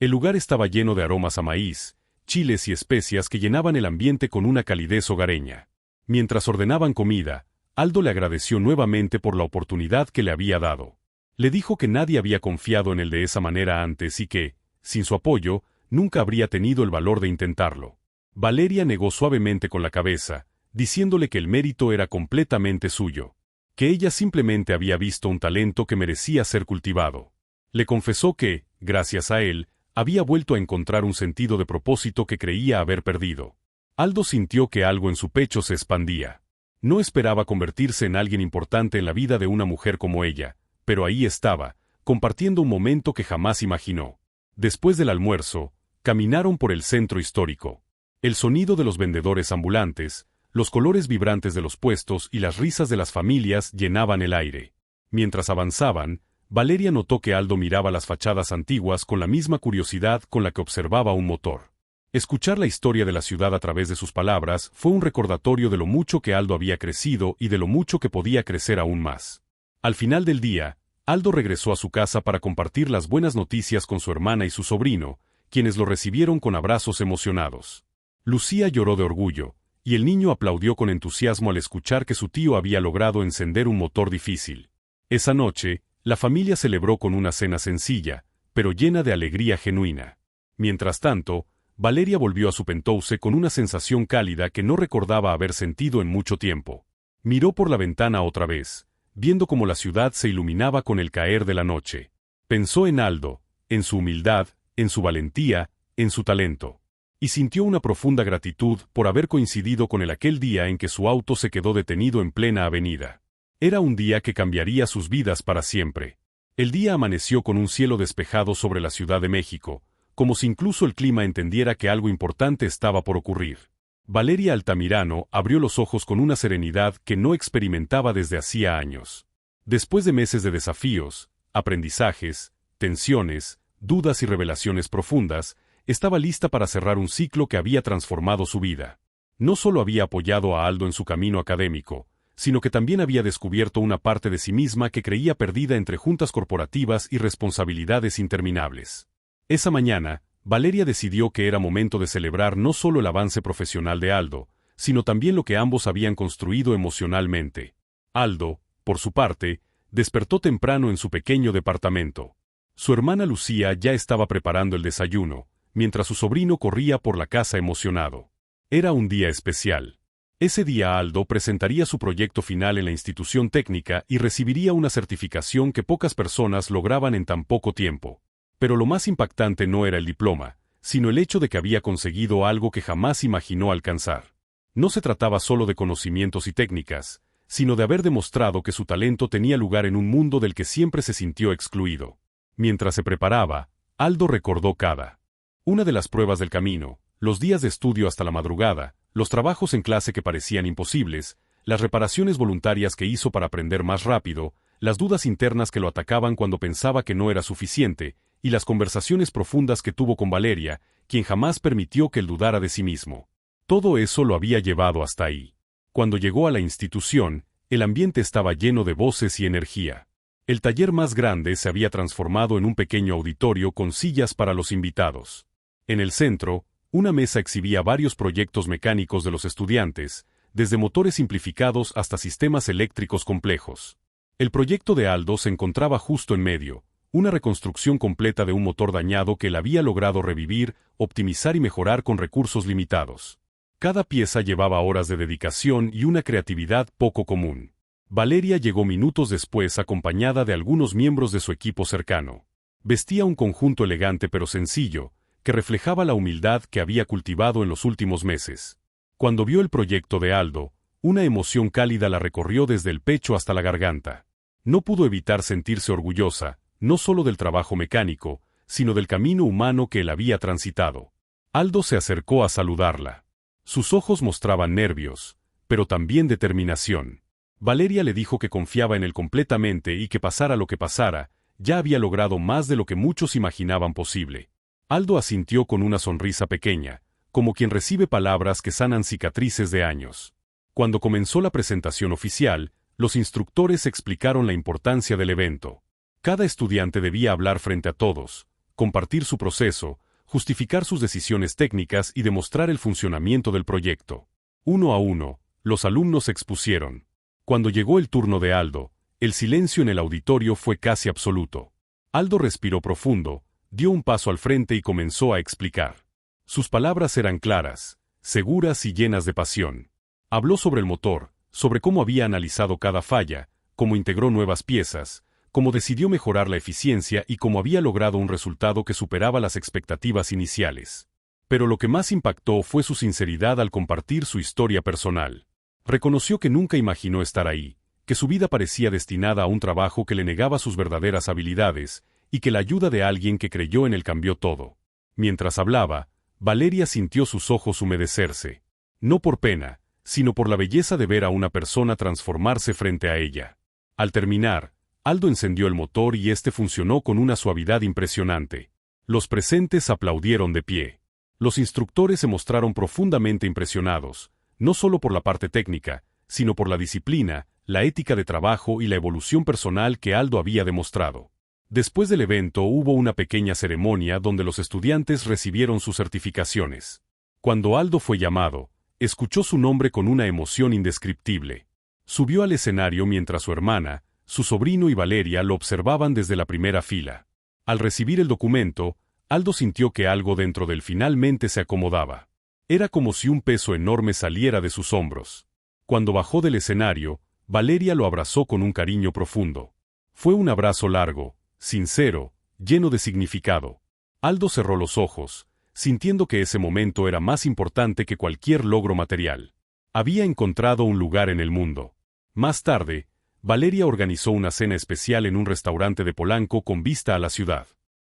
El lugar estaba lleno de aromas a maíz, chiles y especias que llenaban el ambiente con una calidez hogareña. Mientras ordenaban comida, Aldo le agradeció nuevamente por la oportunidad que le había dado. Le dijo que nadie había confiado en él de esa manera antes y que, sin su apoyo, nunca habría tenido el valor de intentarlo. Valeria negó suavemente con la cabeza, diciéndole que el mérito era completamente suyo, que ella simplemente había visto un talento que merecía ser cultivado. Le confesó que, gracias a él, había vuelto a encontrar un sentido de propósito que creía haber perdido. Aldo sintió que algo en su pecho se expandía. No esperaba convertirse en alguien importante en la vida de una mujer como ella, pero ahí estaba, compartiendo un momento que jamás imaginó. Después del almuerzo, caminaron por el centro histórico. El sonido de los vendedores ambulantes, los colores vibrantes de los puestos y las risas de las familias llenaban el aire. Mientras avanzaban, Valeria notó que Aldo miraba las fachadas antiguas con la misma curiosidad con la que observaba un motor. Escuchar la historia de la ciudad a través de sus palabras fue un recordatorio de lo mucho que Aldo había crecido y de lo mucho que podía crecer aún más. Al final del día, Aldo regresó a su casa para compartir las buenas noticias con su hermana y su sobrino, quienes lo recibieron con abrazos emocionados. Lucía lloró de orgullo, y el niño aplaudió con entusiasmo al escuchar que su tío había logrado encender un motor difícil. Esa noche, la familia celebró con una cena sencilla, pero llena de alegría genuina. Mientras tanto, Valeria volvió a su penthouse con una sensación cálida que no recordaba haber sentido en mucho tiempo. Miró por la ventana otra vez, viendo cómo la ciudad se iluminaba con el caer de la noche. Pensó en Aldo, en su humildad, en su valentía, en su talento. Y sintió una profunda gratitud por haber coincidido con él aquel día en que su auto se quedó detenido en plena avenida. Era un día que cambiaría sus vidas para siempre. El día amaneció con un cielo despejado sobre la Ciudad de México, como si incluso el clima entendiera que algo importante estaba por ocurrir. Valeria Altamirano abrió los ojos con una serenidad que no experimentaba desde hacía años. Después de meses de desafíos, aprendizajes, tensiones, dudas y revelaciones profundas, estaba lista para cerrar un ciclo que había transformado su vida. No solo había apoyado a Aldo en su camino académico, sino que también había descubierto una parte de sí misma que creía perdida entre juntas corporativas y responsabilidades interminables. Esa mañana, Valeria decidió que era momento de celebrar no solo el avance profesional de Aldo, sino también lo que ambos habían construido emocionalmente. Aldo, por su parte, despertó temprano en su pequeño departamento. Su hermana Lucía ya estaba preparando el desayuno, mientras su sobrino corría por la casa emocionado. Era un día especial. Ese día Aldo presentaría su proyecto final en la institución técnica y recibiría una certificación que pocas personas lograban en tan poco tiempo. Pero lo más impactante no era el diploma, sino el hecho de que había conseguido algo que jamás imaginó alcanzar. No se trataba solo de conocimientos y técnicas, sino de haber demostrado que su talento tenía lugar en un mundo del que siempre se sintió excluido. Mientras se preparaba, Aldo recordó cada una de las pruebas del camino, los días de estudio hasta la madrugada, los trabajos en clase que parecían imposibles, las reparaciones voluntarias que hizo para aprender más rápido, las dudas internas que lo atacaban cuando pensaba que no era suficiente, y las conversaciones profundas que tuvo con Valeria, quien jamás permitió que él dudara de sí mismo. Todo eso lo había llevado hasta ahí. Cuando llegó a la institución, el ambiente estaba lleno de voces y energía. El taller más grande se había transformado en un pequeño auditorio con sillas para los invitados. En el centro, una mesa exhibía varios proyectos mecánicos de los estudiantes, desde motores simplificados hasta sistemas eléctricos complejos. El proyecto de Aldo se encontraba justo en medio, una reconstrucción completa de un motor dañado que él había logrado revivir, optimizar y mejorar con recursos limitados. Cada pieza llevaba horas de dedicación y una creatividad poco común. Valeria llegó minutos después acompañada de algunos miembros de su equipo cercano. Vestía un conjunto elegante pero sencillo, que reflejaba la humildad que había cultivado en los últimos meses. Cuando vio el proyecto de Aldo, una emoción cálida la recorrió desde el pecho hasta la garganta. No pudo evitar sentirse orgullosa, no solo del trabajo mecánico, sino del camino humano que él había transitado. Aldo se acercó a saludarla. Sus ojos mostraban nervios, pero también determinación. Valeria le dijo que confiaba en él completamente y que pasara lo que pasara, ya había logrado más de lo que muchos imaginaban posible. Aldo asintió con una sonrisa pequeña, como quien recibe palabras que sanan cicatrices de años. Cuando comenzó la presentación oficial, los instructores explicaron la importancia del evento. Cada estudiante debía hablar frente a todos, compartir su proceso, justificar sus decisiones técnicas y demostrar el funcionamiento del proyecto. Uno a uno, los alumnos se expusieron. Cuando llegó el turno de Aldo, el silencio en el auditorio fue casi absoluto. Aldo respiró profundo, dio un paso al frente y comenzó a explicar. Sus palabras eran claras, seguras y llenas de pasión. Habló sobre el motor, sobre cómo había analizado cada falla, cómo integró nuevas piezas, cómo decidió mejorar la eficiencia y cómo había logrado un resultado que superaba las expectativas iniciales. Pero lo que más impactó fue su sinceridad al compartir su historia personal. Reconoció que nunca imaginó estar ahí, que su vida parecía destinada a un trabajo que le negaba sus verdaderas habilidades, y que la ayuda de alguien que creyó en él cambió todo. Mientras hablaba, Valeria sintió sus ojos humedecerse. No por pena, sino por la belleza de ver a una persona transformarse frente a ella. Al terminar, Aldo encendió el motor y este funcionó con una suavidad impresionante. Los presentes aplaudieron de pie. Los instructores se mostraron profundamente impresionados, no solo por la parte técnica, sino por la disciplina, la ética de trabajo y la evolución personal que Aldo había demostrado. Después del evento hubo una pequeña ceremonia donde los estudiantes recibieron sus certificaciones. Cuando Aldo fue llamado, escuchó su nombre con una emoción indescriptible. Subió al escenario mientras su hermana, su sobrino y Valeria lo observaban desde la primera fila. Al recibir el documento, Aldo sintió que algo dentro de él finalmente se acomodaba. Era como si un peso enorme saliera de sus hombros. Cuando bajó del escenario, Valeria lo abrazó con un cariño profundo. Fue un abrazo largo, sincero, lleno de significado. Aldo cerró los ojos, sintiendo que ese momento era más importante que cualquier logro material. Había encontrado un lugar en el mundo. Más tarde, Valeria organizó una cena especial en un restaurante de Polanco con vista a la ciudad.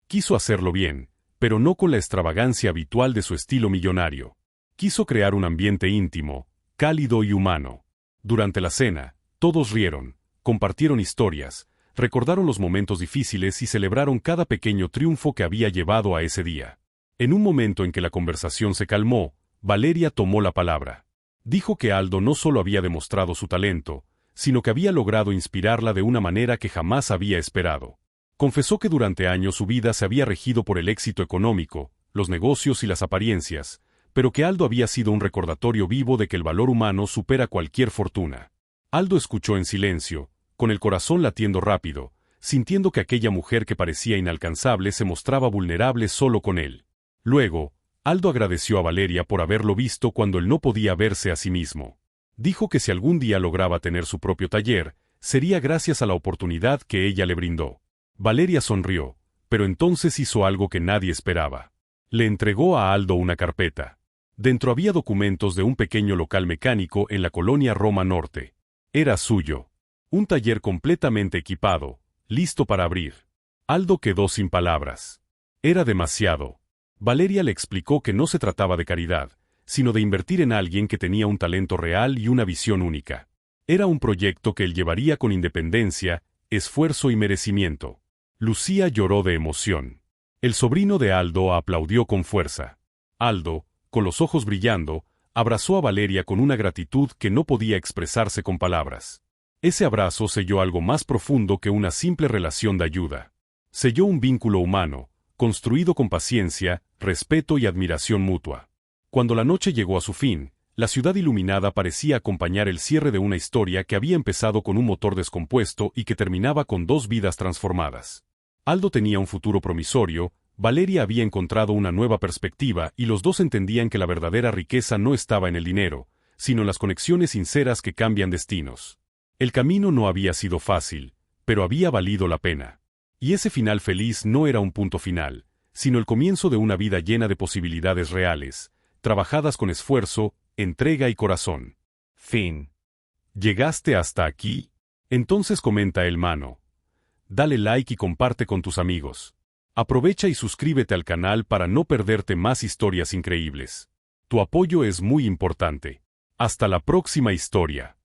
Quiso hacerlo bien, pero no con la extravagancia habitual de su estilo millonario. Quiso crear un ambiente íntimo, cálido y humano. Durante la cena, todos rieron, compartieron historias, recordaron los momentos difíciles y celebraron cada pequeño triunfo que había llevado a ese día. En un momento en que la conversación se calmó, Valeria tomó la palabra. Dijo que Aldo no solo había demostrado su talento, sino que había logrado inspirarla de una manera que jamás había esperado. Confesó que durante años su vida se había regido por el éxito económico, los negocios y las apariencias, pero que Aldo había sido un recordatorio vivo de que el valor humano supera cualquier fortuna. Aldo escuchó en silencio, con el corazón latiendo rápido, sintiendo que aquella mujer que parecía inalcanzable se mostraba vulnerable solo con él. Luego, Aldo agradeció a Valeria por haberlo visto cuando él no podía verse a sí mismo. Dijo que si algún día lograba tener su propio taller, sería gracias a la oportunidad que ella le brindó. Valeria sonrió, pero entonces hizo algo que nadie esperaba. Le entregó a Aldo una carpeta. Dentro había documentos de un pequeño local mecánico en la colonia Roma Norte. Era suyo. Un taller completamente equipado, listo para abrir. Aldo quedó sin palabras. Era demasiado. Valeria le explicó que no se trataba de caridad, sino de invertir en alguien que tenía un talento real y una visión única. Era un proyecto que él llevaría con independencia, esfuerzo y merecimiento. Lucía lloró de emoción. El sobrino de Aldo aplaudió con fuerza. Aldo, con los ojos brillando, abrazó a Valeria con una gratitud que no podía expresarse con palabras. Ese abrazo selló algo más profundo que una simple relación de ayuda. Selló un vínculo humano, construido con paciencia, respeto y admiración mutua. Cuando la noche llegó a su fin, la ciudad iluminada parecía acompañar el cierre de una historia que había empezado con un motor descompuesto y que terminaba con dos vidas transformadas. Aldo tenía un futuro promisorio, Valeria había encontrado una nueva perspectiva y los dos entendían que la verdadera riqueza no estaba en el dinero, sino en las conexiones sinceras que cambian destinos. El camino no había sido fácil, pero había valido la pena. Y ese final feliz no era un punto final, sino el comienzo de una vida llena de posibilidades reales, trabajadas con esfuerzo, entrega y corazón. Fin. ¿Llegaste hasta aquí? Entonces comenta el mano. Dale like y comparte con tus amigos. Aprovecha y suscríbete al canal para no perderte más historias increíbles. Tu apoyo es muy importante. Hasta la próxima historia.